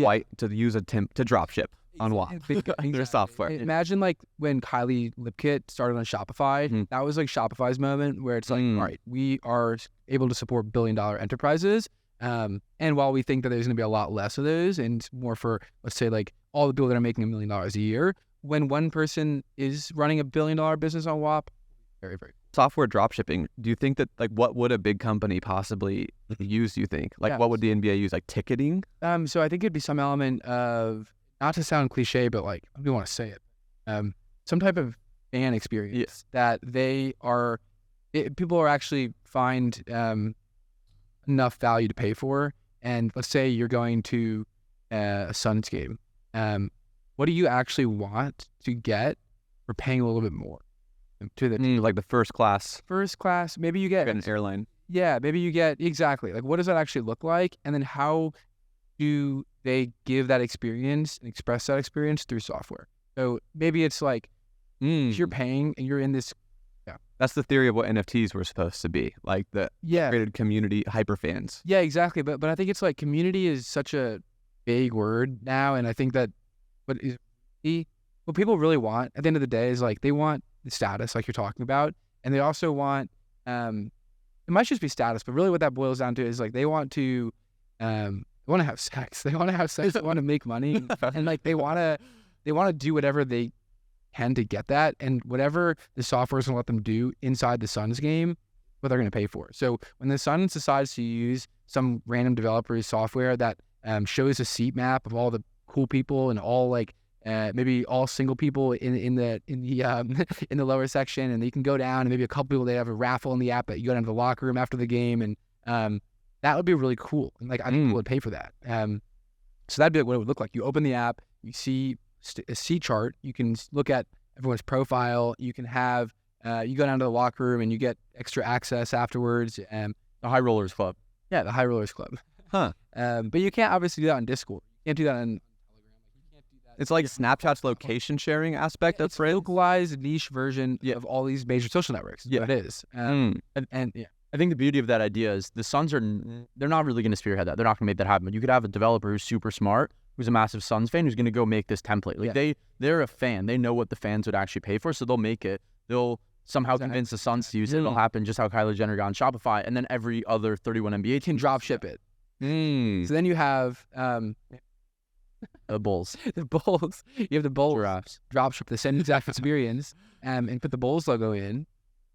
drop ship on Whop, their software. Imagine like when Kylie Lipkit started on Shopify. That was like Shopify's moment where it's like, all right, we are able to support billion-dollar enterprises. And while we think that there's going to be a lot less of those and more for, let's say, like all the people that are making $1 million a year, when one person is running $1 billion business on Whop, very, very. software dropshipping, do you think that like what would a big company possibly use, do you think? Like Yeah. what would the NBA use? Like ticketing? So I think it'd be some element of, not to sound cliche, but like, I don't want to say it, some type of fan experience that people are actually find enough value to pay for. And let's say you're going to a Suns game. What do you actually want to get for paying a little bit more to the Like the first class Maybe you get an airline. Yeah, maybe you get exactly like, what does that actually look like, and then how do they give that experience and express that experience through software? So maybe it's like, if you're paying and you're in this, That's the theory of what NFTs were supposed to be, like the created community hyper fans. Yeah, exactly. But I think it's like, community is such a big word now, and I think that what people really want at the end of the day is like, they want the status, like you're talking about, and they also want it might just be status, but really what that boils down to is like, they want to have sex. They want to have sex. They want to make money, and like they want to do whatever they can to get that, and whatever the software is going to let them do inside the Suns game, what they're going to pay for. So when the Suns decides to use some random developer's software that shows a seat map of all the cool people and all like maybe all single people in the in the lower section, and you can go down, and maybe a couple people, they have a raffle in the app that you go down to the locker room after the game, and that would be really cool. And like, I think people would pay for that. So that'd be like what it would look like. You open the app, you see a seat chart, you can look at everyone's profile, you can have you go down to the locker room and you get extra access afterwards. The High Rollers Club. Yeah, the High Rollers Club. Huh. But you can't obviously do that on Discord. You can't do that on It's like Snapchat's location sharing aspect. That's it's a localized niche version of all these major social networks. Yeah. It is. And I think the beauty of that idea is the Suns they're not really going to spearhead that. They're not going to make that happen. But you could have a developer who's super smart, who's a massive Suns fan, who's going to go make this template. Like they're a fan. They know what the fans would actually pay for, so they'll make it. They'll somehow convince the Suns to use it. It'll happen just how Kylie Jenner got on Shopify, and then every other 31 NBA team drop ship it. Mm. So then you have the Bulls. the Bulls. You have the Bulls Giraffes. drop ship the same exact experience and put the Bulls logo in,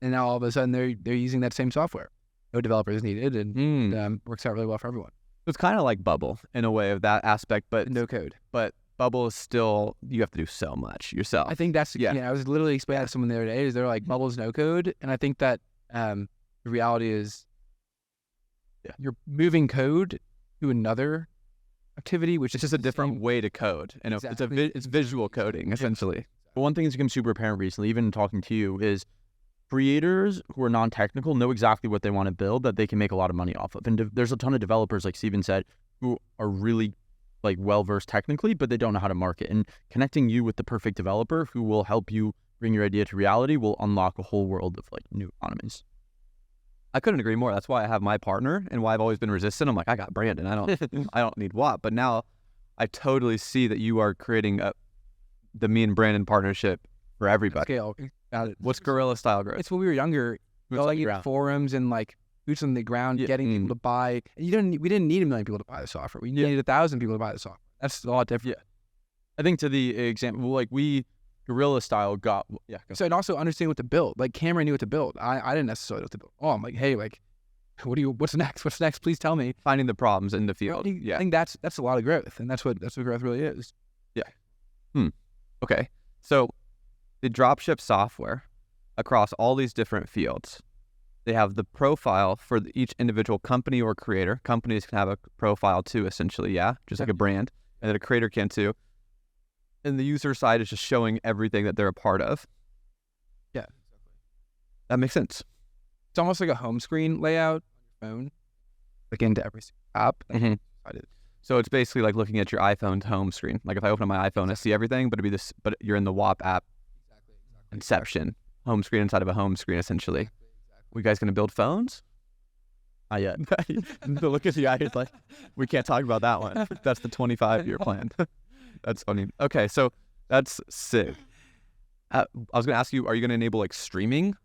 and now all of a sudden they're using that same software. No developers needed, and works out really well for everyone. It's kind of like Bubble in a way of that aspect, but No code. But Bubble is still, you have to do so much yourself. I think that's I was literally explaining that to someone the other day. Is they're like, Bubble's no code, and I think that the reality is you're moving code to another activity, which is just a different way to code. And Exactly. it's visual coding essentially. But one thing that's become super apparent recently, even talking to you, is creators who are non-technical know exactly what they want to build that they can make a lot of money off of. And there's a ton of developers, like Steven said, who are really like well-versed technically, but they don't know how to market. And connecting you with the perfect developer who will help you bring your idea to reality will unlock a whole world of like new economies. I couldn't agree more. That's why I have my partner and why I've always been resistant. I'm like, I got Brandon. I don't need Whop. But now I totally see that you are creating the me and Brandon partnership for everybody. scale. Got it. What's guerrilla style growth? It's when we were younger, going in forums and like boots on the ground, getting people to buy. We didn't need 1 million people to buy the software. We needed 1,000 people to buy the software. That's a lot different. Yeah. I think to the example, like we guerrilla style got go. So, and also understanding what to build. Like Cameron knew what to build. I didn't necessarily know what to build. Oh, I'm like, hey, like, what's next? What's next? Please tell me. Finding the problems in the field. I think that's a lot of growth, and that's what growth really is. Yeah. Okay. So the dropship software across all these different fields, they have the profile for each individual company or creator. Companies can have a profile too, essentially, just like a brand, and then a creator can too. And the user side is just showing everything that they're a part of. Yeah, that makes sense. It's almost like a home screen layout on your phone, like into every app. So it's basically like looking at your iPhone's home screen. Like if I open up my iPhone, I see everything, but it'd be this. But you're in the Whop app. Exactly. Inception. Home screen inside of a home screen, essentially. We guys gonna build phones? Not yet. The look at the eye is like, we can't talk about that one. That's the 25-year plan. That's funny. Okay, so that's sick. I was gonna ask you, are you gonna enable like streaming?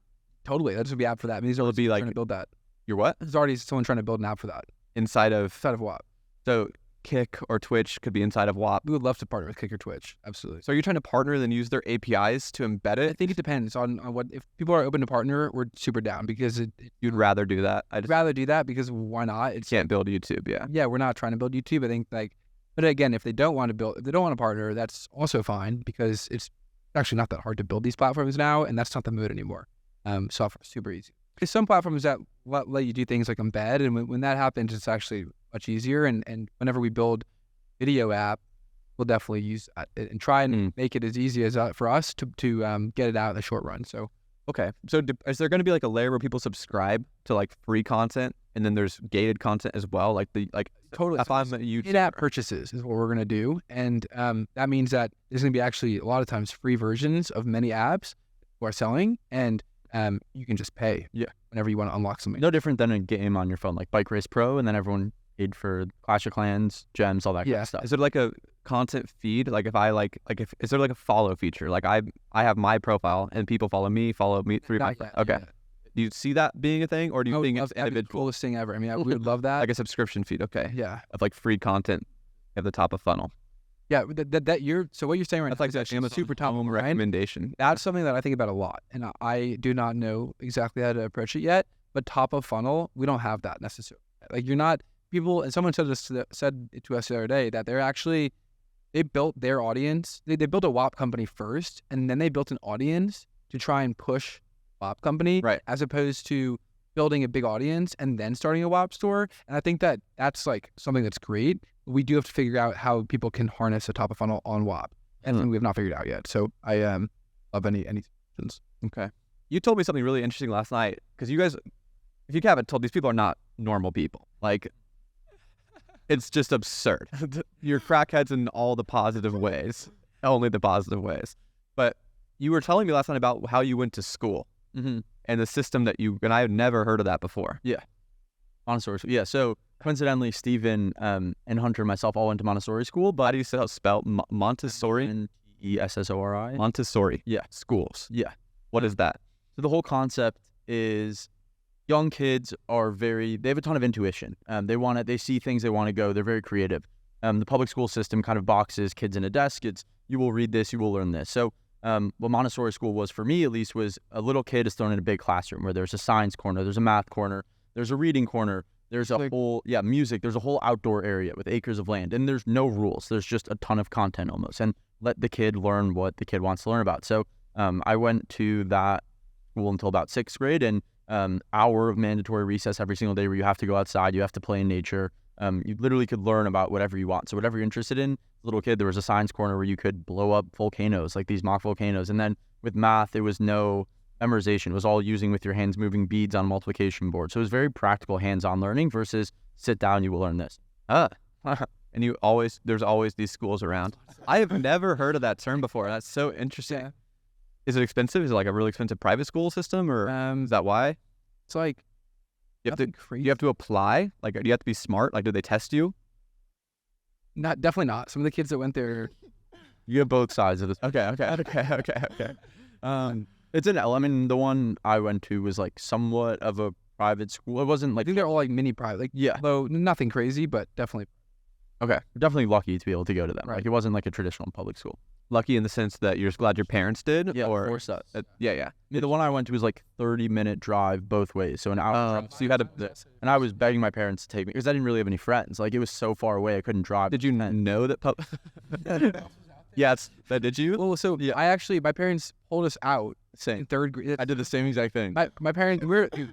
Totally. That's gonna be an app for that. I mean, So it'll be like trying to build that. Your what? There's already someone trying to build an app for that Inside of Whop. So Kick or Twitch could be inside of Whop. We would love to partner with Kick or Twitch. Absolutely. So are you trying to partner and then use their APIs to embed I it? think it depends on what, if people are open to partner, we're super down because You'd rather do that. I I'd just rather do that because why not? It's can't build YouTube. Yeah. yeah, we're not trying to build YouTube. I think but again, if they don't want to partner, that's also fine because it's actually not that hard to build these platforms now, and that's not the mood anymore. Software's super easy. There's some platforms that let you do things like embed, and when that happens, it's actually much easier. And whenever we build video app, we'll definitely use that and try and make it as easy as for us to get it out in the short run. So Okay. So is there going to be like a layer where people subscribe to like free content, and then there's gated content as well? totally, if I'm a YouTuber, in-app purchases is what we're gonna do, and that means that there's gonna be actually a lot of times free versions of many apps we're selling, and you can just pay whenever you want to unlock something. No different than a game on your phone, like Bike Race Pro, and then everyone paid for Clash of Clans, gems, all that kind of stuff. is there like a content feed? Like if I if is there like a follow feature? Like I have my profile and people follow me through my Not yet, okay. yeah. Do you see that being a thing, or do you think it's that'd be the individual? coolest thing ever. I mean, we would love that. Like a subscription feed, okay, yeah, of like free content at the top of funnel. yeah. So what you're saying right That's now like is that actually Amazon super top of home mind. recommendation. That's something that I think about a lot, and I do not know exactly how to approach it yet. But top of funnel, we don't have that necessarily. Like you're not people, and someone said it to us the other day that they built their audience. They built a WAP company first, and then they built an audience to try and push WAP company, Right. as opposed to building a big audience and then starting a WAP store. And I think that that's like something that's great. We do have to figure out how people can harness a top of funnel on WAP, and we have not figured it out yet. So I love any suggestions. Okay. You told me something really interesting last night, because you guys, if you haven't told, these people are not normal people. Like, it's just absurd. You're crackheads in all the positive ways, only the positive ways. But you were telling me last night about how you went to school and the system that and I had never heard of that before. Montessori school. Yeah, so coincidentally, Steven and Hunter and myself all went to Montessori school, but How do you spell Montessori? Montessori. Montessori. Yeah. Schools. Yeah. What is that? So the whole concept is young kids they have a ton of intuition. They see things, they want to go, they're very creative. The public school system kind of boxes kids in a desk. It's, you will read this, you will learn this. So what Montessori school was for me, at least, was a little kid is thrown in a big classroom where there's a science corner, there's a math corner, there's a reading corner, there's a whole, music, there's a whole outdoor area with acres of land, and there's no rules. There's just a ton of content almost, and let the kid learn what the kid wants to learn about. So I went to that school until about 6th grade, and hour of mandatory recess every single day where you have to go outside, you have to play in nature. You literally could learn about whatever you want. So whatever you're interested in, little kid, there was a science corner where you could blow up volcanoes, like these mock volcanoes. And then with math, it was no memorization. It was all using with your hands, moving beads on multiplication board. So it was very practical, hands-on learning versus sit down, you will learn this. And there's always these schools around. I have never heard of that term before. That's so interesting. Yeah. Is it expensive? Is it like a really expensive private school system, or is that why? It's like You have to crazy. you have to apply? Like, do you have to be smart? Like, do they test you? Definitely not. Some of the kids that went there, You have both sides of this. Okay. It's an I mean, the one I went to was like somewhat of a private school. It wasn't I like, think they're all like mini private. Like, yeah, though nothing crazy, but definitely. Okay. we're definitely lucky to be able to go to them. Right. Like, it wasn't like a traditional public school. Lucky in the sense that you're just glad your parents did? Yeah, or forced us. yeah. The one I went to was like 30-minute drive both ways, so an hour. So you had to. And I was begging my parents to take me because I didn't really have any friends. Like, it was so far away, I couldn't drive. Did you know that? Yes. Did you? Well, so my parents pulled us out Same. in 3rd grade. I did the same exact thing. My parents,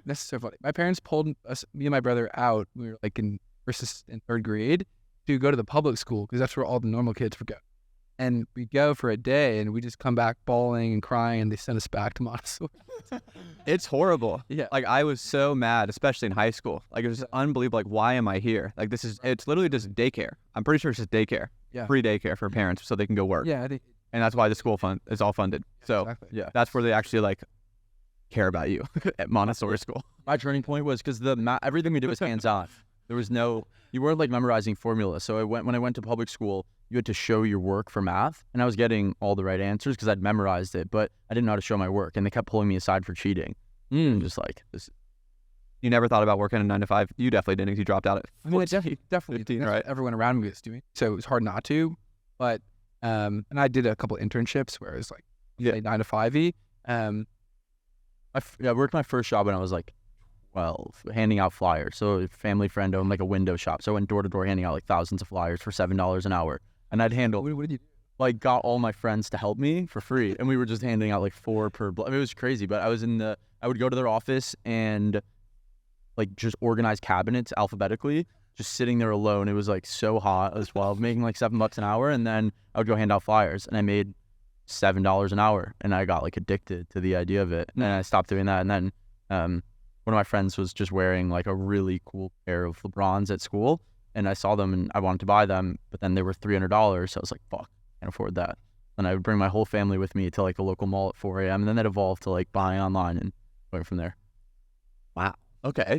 that's so funny. My parents pulled us, me and my brother, out. We were like in 3rd grade to go to the public school because that's where all the normal kids would go. And we go for a day, and we just come back bawling and crying, and they send us back to Montessori. It's horrible. Yeah. Like, I was so mad, especially in high school. Like, it was just unbelievable. Like, why am I here? Like, it's literally just daycare. I'm pretty sure it's just daycare. Yeah. Free daycare for parents so they can go work. Yeah, I think And that's why the school is all funded. So exactly. Yeah. that's where they actually like care about you at Montessori school. My turning point was because everything we did was hands-on. There was you weren't like memorizing formulas. So when I went to public school, you had to show your work for math, and I was getting all the right answers because I'd memorized it, but I didn't know how to show my work, and they kept pulling me aside for cheating. Just like this. You never thought about working a 9 to 5? You definitely didn't 'cause you dropped out at I mean, it 14, definitely 15, that's right? what everyone around me was doing, so it was hard not to. But and I did a couple internships where it was like Yeah. 9 to 5y. I worked my first job when I was like 12, handing out flyers. So a family friend owned like a window shop. So I went door to door handing out like thousands of flyers for $7 an hour. And I'd handle, What did you do? like, got all my friends to help me for free. And we were just handing out like 4 per I mean, it was crazy. But I would go to their office and like just organize cabinets alphabetically, just sitting there alone. It was like so hot as well, making like $7 an hour. And then I would go hand out flyers and I made $7 an hour, and I got like addicted to the idea of it, and I stopped doing that. And then one of my friends was just wearing like a really cool pair of LeBrons at school, and I saw them and I wanted to buy them, but then they were $300, so I was like, fuck, I can't afford that. And I would bring my whole family with me to like the local mall at 4 a.m. and then that evolved to like buying online and going from there. Wow. Okay.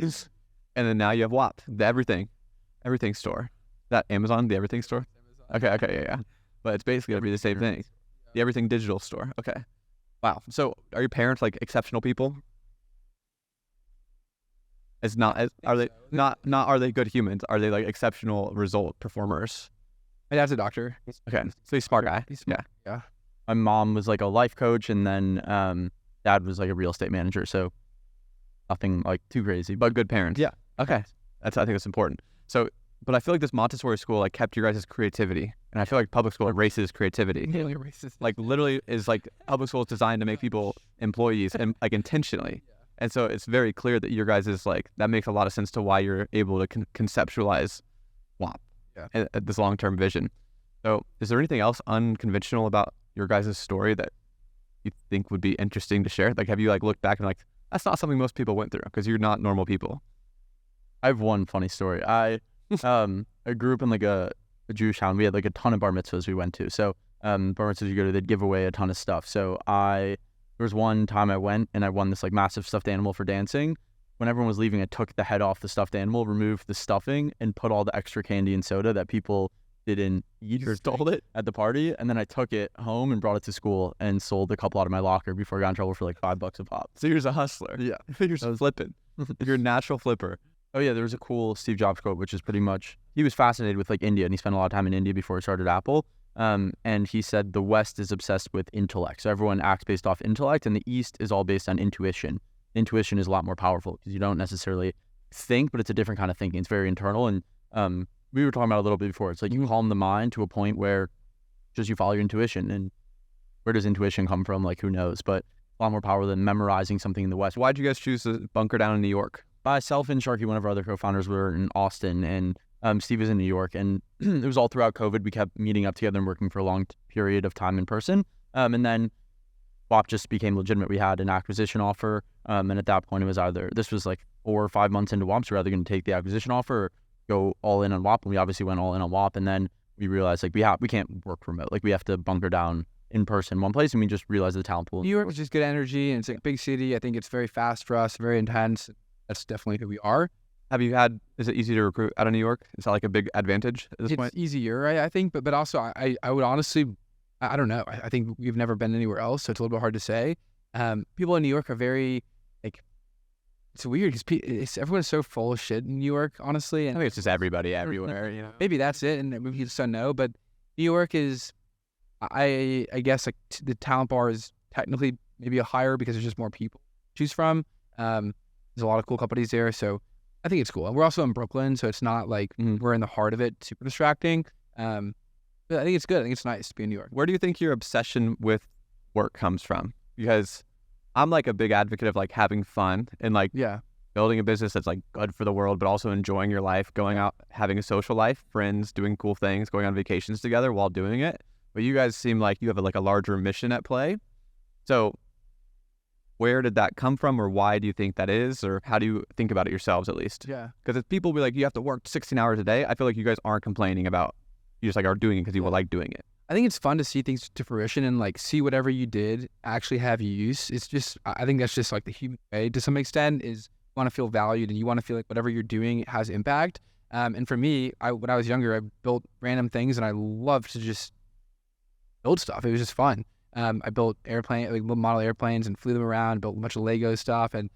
And then now you have Whop, the everything store. That Amazon, the everything store? Okay, yeah. But it's basically gonna be the same thing. The everything digital store. Okay. Wow. So are your parents like exceptional people? Are they not are they good humans? Are they like exceptional result performers? My dad's a doctor. Okay. So he's a smart guy. He's smart. Yeah. My mom was like a life coach, and then dad was like a real estate manager, so nothing like too crazy. But good parents. Yeah. Okay. I think that's important. So, but I feel like this Montessori school like kept your guys' creativity, and I feel like public school erases creativity. Really racist. Like literally is like public school is designed to make people employees and like intentionally. And so it's very clear that your guys is like, that makes a lot of sense to why you're able to conceptualize Whop and this long-term vision. So is there anything else unconventional about your guys' story that you think would be interesting to share? Like, have you like looked back and like, that's not something most people went through because you're not normal people? I have one funny story. I grew up in like a Jewish town. We had like a ton of bar mitzvahs we went to. So bar mitzvahs you go to, they'd give away a ton of stuff. So there was one time I went and I won this like massive stuffed animal for dancing. When everyone was leaving, I took the head off the stuffed animal, removed the stuffing, and put all the extra candy and soda that people didn't eat or stole it at the party. And then I took it home and brought it to school and sold a couple out of my locker before I got in trouble for like $5 a pop. So you're just a hustler. Yeah. You're just flipping. You're a natural flipper. Oh yeah, there was a cool Steve Jobs quote, which is pretty much, he was fascinated with like India, and he spent a lot of time in India before he started Apple. And he said the West is obsessed with intellect. So everyone acts based off intellect, and the East is all based on intuition. Intuition is a lot more powerful because you don't necessarily think, but it's a different kind of thinking. It's very internal. And we were talking about it a little bit before. It's like you can calm the mind to a point where just you follow your intuition. And where does intuition come from? Like, who knows? But a lot more power than memorizing something in the West. Why'd you guys choose to bunker down in New York? Myself and Sharky, one of our other co-founders, were in Austin, and Steve was in New York. And it was all throughout COVID. We kept meeting up together and working for a long period of time in person. And then Whop just became legitimate. We had an acquisition offer. And at that point, it was either, this was like 4 or 5 months into Whop, so we're either going to take the acquisition offer or go all in on Whop. And we obviously went all in on Whop. And then we realized like we can't work remote. Like we have to bunker down in person one place. And we just realized the talent pool. New York was just good energy, and it's a big city. I think it's very fast for us, very intense. That's definitely who we are. Is it easy to recruit out of New York? Is that like a big advantage at this It's point? easier, I think, but also I would honestly, I don't know. I think we've never been anywhere else, so it's a little bit hard to say. People in New York are very like, it's weird because everyone's so full of shit in New York, honestly. I And think it's just everybody everywhere, you know? maybe that's it, and maybe you just don't know. But New York is, I guess like the talent bar is technically maybe a higher because there's just more people to choose from. There's a lot of cool companies there, so I think it's cool. And we're also in Brooklyn, so it's not like we're in the heart of it, super distracting. But I think it's good. I think it's nice to be in New York. Where do you think your obsession with work comes from? Because I'm like a big advocate of like having fun and like Yeah. building a business that's like good for the world, but also enjoying your life, going out, having a social life, friends, doing cool things, going on vacations together while doing it. But you guys seem like you have like a larger mission at play. So where did that come from, or why do you think that is, or how do you think about it yourselves at least? Yeah. Because if people be like, you have to work 16 hours a day, I feel like you guys aren't complaining about, you just like are doing it because you like doing it. I think it's fun to see things to fruition and like see whatever you did actually have use. It's just, I think that's just like the human way to some extent, is you want to feel valued and you want to feel like whatever you're doing has impact. And for me, when I was younger, I built random things and I loved to just build stuff. It was just fun. I built model airplanes and flew them around, built a bunch of Lego stuff. And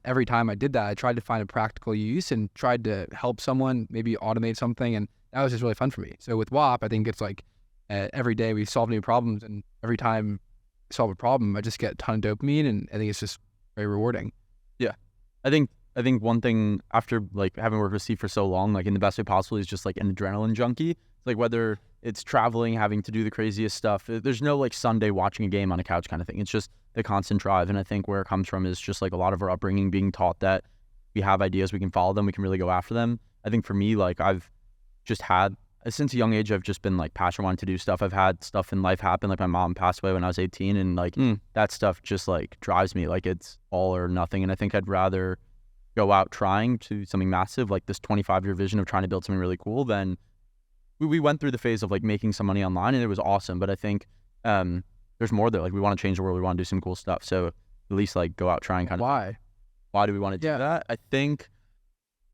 every time I did that, I tried to find a practical use and tried to help someone, maybe automate something, and that was just really fun for me. So with Whop, I think it's like every day we solve new problems, and every time I solve a problem, I just get a ton of dopamine, and I think it's just very rewarding. Yeah, I think one thing after like having worked with Steve for so long, like in the best way possible, is just like an adrenaline junkie. It's like whether it's traveling, having to do the craziest stuff. There's no like Sunday watching a game on a couch kind of thing. It's just the constant drive. And I think where it comes from is just like a lot of our upbringing, being taught that we have ideas, we can follow them, we can really go after them. I think for me, like I've just had since a young age, I've just been like passionate wanting to do stuff. I've had stuff in life happen. Like my mom passed away when I was 18, and like that stuff just like drives me. Like it's all or nothing. And I think I'd rather go out trying to something massive, like this 25-year vision of trying to build something really cool, than we went through the phase of like making some money online, and it was awesome. But I think there's more there. Like we want to change the world. We want to do some cool stuff. So at least like go out trying kind of. Why do we want to do that? I think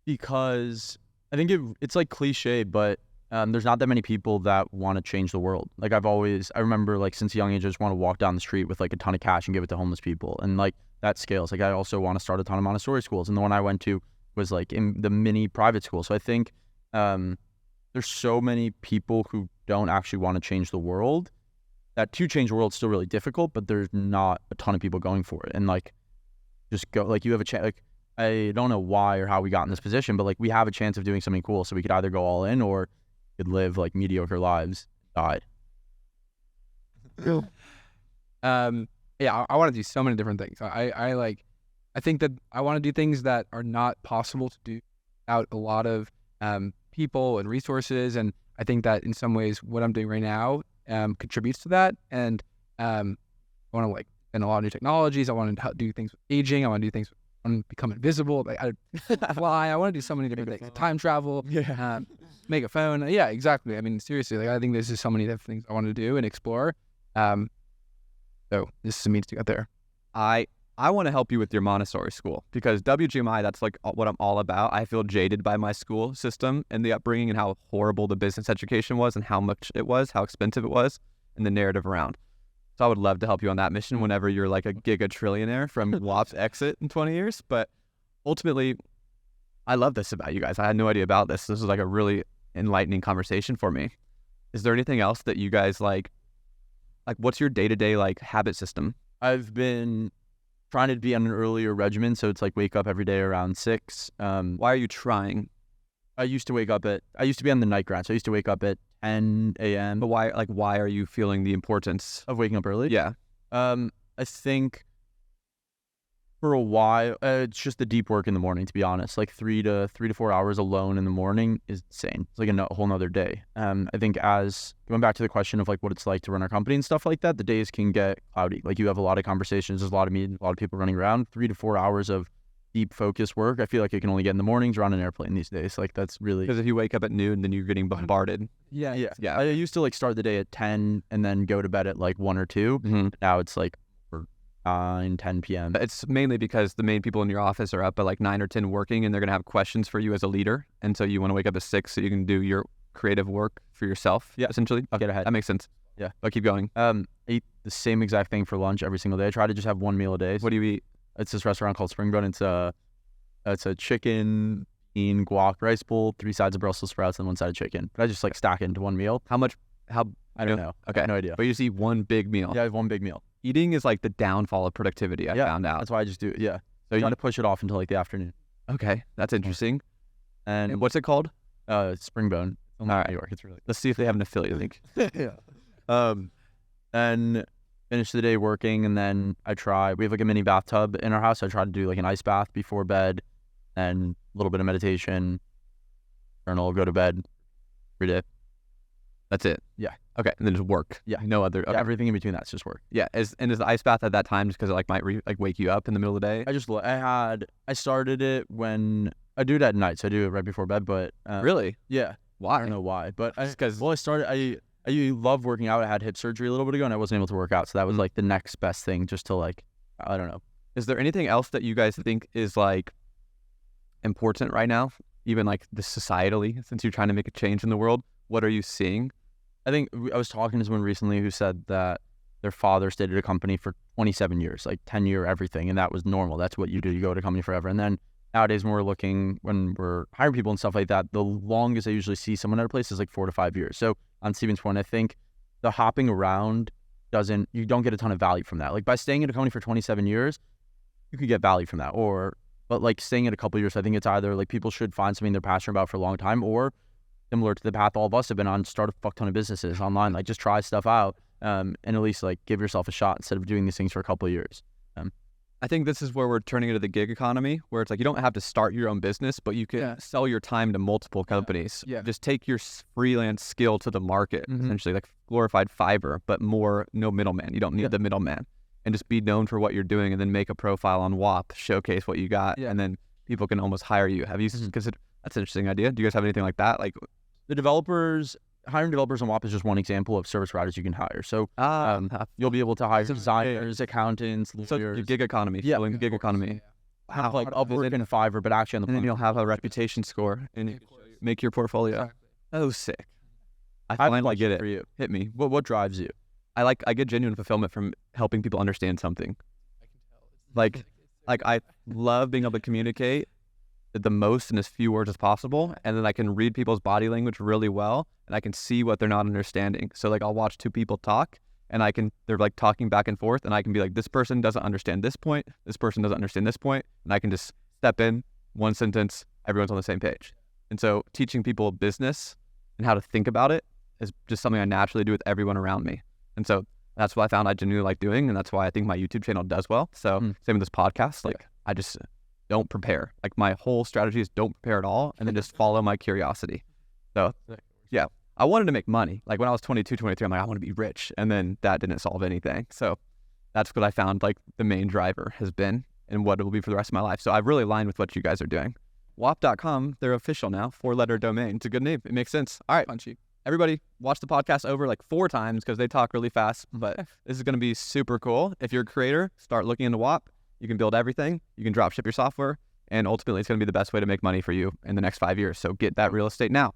because I think it's like cliche, but there's not that many people that want to change the world. Like I remember like since a young age, I just want to walk down the street with like a ton of cash and give it to homeless people. And like that scales. Like I also want to start a ton of Montessori schools. And the one I went to was like in the mini private school. So I think there's so many people who don't actually want to change the world, that to change the world is still really difficult, but there's not a ton of people going for it. And like, just go, like you have a chance, like I don't know why or how we got in this position, but like we have a chance of doing something cool. So we could either go all in or could live like mediocre lives, die. Yeah, I want to do so many different things. I think that I want to do things that are not possible to do without a lot of people and resources. And I think that in some ways what I'm doing right now contributes to that. And I want to like spend a lot of new technologies. I want to do things with aging. I want to do things and become invisible. Like I fly. I want to do so many different things. Time travel. Yeah. Make a phone. Yeah, exactly. I mean, seriously, like I think there's just so many different things I want to do and explore. So this is a means to get there. I want to help you with your Montessori school, because WGMI, that's like what I'm all about. I feel jaded by my school system and the upbringing and how horrible the business education was and how much it was, how expensive it was, and the narrative around. So I would love to help you on that mission whenever you're like a giga-trillionaire from Whop's exit in 20 years. But ultimately, I love this about you guys. I had no idea about this. This is like a really enlightening conversation for me. Is there anything else that you guys like what's your day-to-day like habit system? I've been trying to be on an earlier regimen, so it's like wake up every day around 6. Why are you trying? I used to be on the night grind, so I used to wake up at 10 a.m. But why are you feeling the importance of waking up early? Yeah. I think for a while, it's just the deep work in the morning, to be honest. Like 3 to 4 hours alone in the morning is insane. It's like a whole nother day. I think as going back to the question of like what it's like to run our company and stuff like that, the days can get cloudy. Like you have a lot of conversations, there's a lot of meetings, a lot of people running around. 3 to 4 hours of deep focus work, I feel like I can only get in the mornings or on an airplane these days. Like that's really, because if you wake up at noon, then you're getting bombarded. Yeah. I used to like start the day at 10 and then go to bed at like 1 or 2. Mm-hmm. Now it's like 9, 10 p.m. It's mainly because the main people in your office are up at like 9 or 10 working, and they're gonna have questions for you as a leader, and so you want to wake up at 6 so you can do your creative work for yourself. Yeah, essentially. I'll get ahead. That makes sense. Yeah, I'll keep going. I eat the same exact thing for lunch every single day. I try to just have one meal a day. What do you eat? It's this restaurant called Spring Bun. It's a chicken, bean, guac, rice bowl, 3 sides of Brussels sprouts, and 1 side of chicken. But I just like stack it into one meal. How I don't know. Okay, no idea. But you just eat one big meal. Yeah, I have one big meal. Eating is like the downfall of productivity. I found out. That's why I just do it. Yeah. So you try to push it off until like the afternoon. Okay, that's interesting. And what's it called? Spring Bone. All right, New York. It's really. Let's see if they have an affiliate link. Yeah. Then finish the day working, and then we have like a mini bathtub in our house. I try to do like an ice bath before bed, and a little bit of meditation, journal, go to bed every day. That's it. Yeah. Okay, and then just work. Yeah. No other. Okay. Yeah, everything in between that's just work. Yeah. Is the ice bath at that time just because it like might wake you up in the middle of the day? I started it when I do it at night, so I do it right before bed. But really? Yeah. Why? I don't know why, but because I started. I love working out. I had hip surgery a little bit ago, and I wasn't able to work out, so that was like the next best thing, just to like, I don't know. Is there anything else that you guys think is like important right now, even like the societally, since you're trying to make a change in the world? What are you seeing? I think I was talking to someone recently who said that their father stayed at a company for 27 years, like 10-year everything, and that was normal. That's what you do. You go to a company forever. And then nowadays when we're hiring people and stuff like that, the longest I usually see someone at a place is like 4 to 5 years. So on Steven's point, I think the hopping around you don't get a ton of value from that. Like by staying at a company for 27 years, you could get value from that. But like staying at a couple of years, I think it's either like people should find something they're passionate about for a long time, or similar to the path all of us have been on, start a fuck ton of businesses online. Like just try stuff out, and at least like give yourself a shot instead of doing these things for a couple of years. I think this is where we're turning into the gig economy, where it's like you don't have to start your own business, but you can sell your time to multiple companies. Yeah. Just take your freelance skill to the market, essentially like glorified Fiverr, but no middleman. You don't need the middleman. And just be known for what you're doing, and then make a profile on Whop, showcase what you got, and then people can almost hire you. Have you considered? That's an interesting idea. Do you guys have anything like that? Like hiring developers on Whop is just one example of service providers you can hire. So you'll be able to hire designers, accountants, lawyers. So the gig economy, filling the gig economy. Wow. Like Upwork and Fiverr, but actually on the and then you'll have a reputation score and make your portfolio. Exactly. Oh, sick. I have a finally get question it. for you. Hit me. What drives you? I get genuine fulfillment from helping people understand something. Like I love being able to communicate the most in as few words as possible, and then I can read people's body language really well, and I can see what they're not understanding. So like I'll watch two people talk, and they're like talking back and forth, and I can be like, this person doesn't understand this point, this person doesn't understand this point, and I can just step in, one sentence, everyone's on the same page. And so teaching people business and how to think about it is just something I naturally do with everyone around me. And so that's what I found I genuinely like doing, and that's why I think my YouTube channel does well. So same with this podcast, like I just don't prepare. Like my whole strategy is don't prepare at all, and then just follow my curiosity. So yeah, I wanted to make money. Like when I was 22, 23, I'm like, I want to be rich. And then that didn't solve anything. So that's what I found like the main driver has been, and what it will be for the rest of my life. So I've really aligned with what you guys are doing. Whop.com, they're official now, 4-letter domain. It's a good name. It makes sense. All right, Punchy. everybody watch the podcast over like 4 times because they talk really fast, but this is going to be super cool. If you're a creator, start looking into Whop. You can build everything. You can drop ship your software, and ultimately it's going to be the best way to make money for you in the next 5 years. So get that real estate now.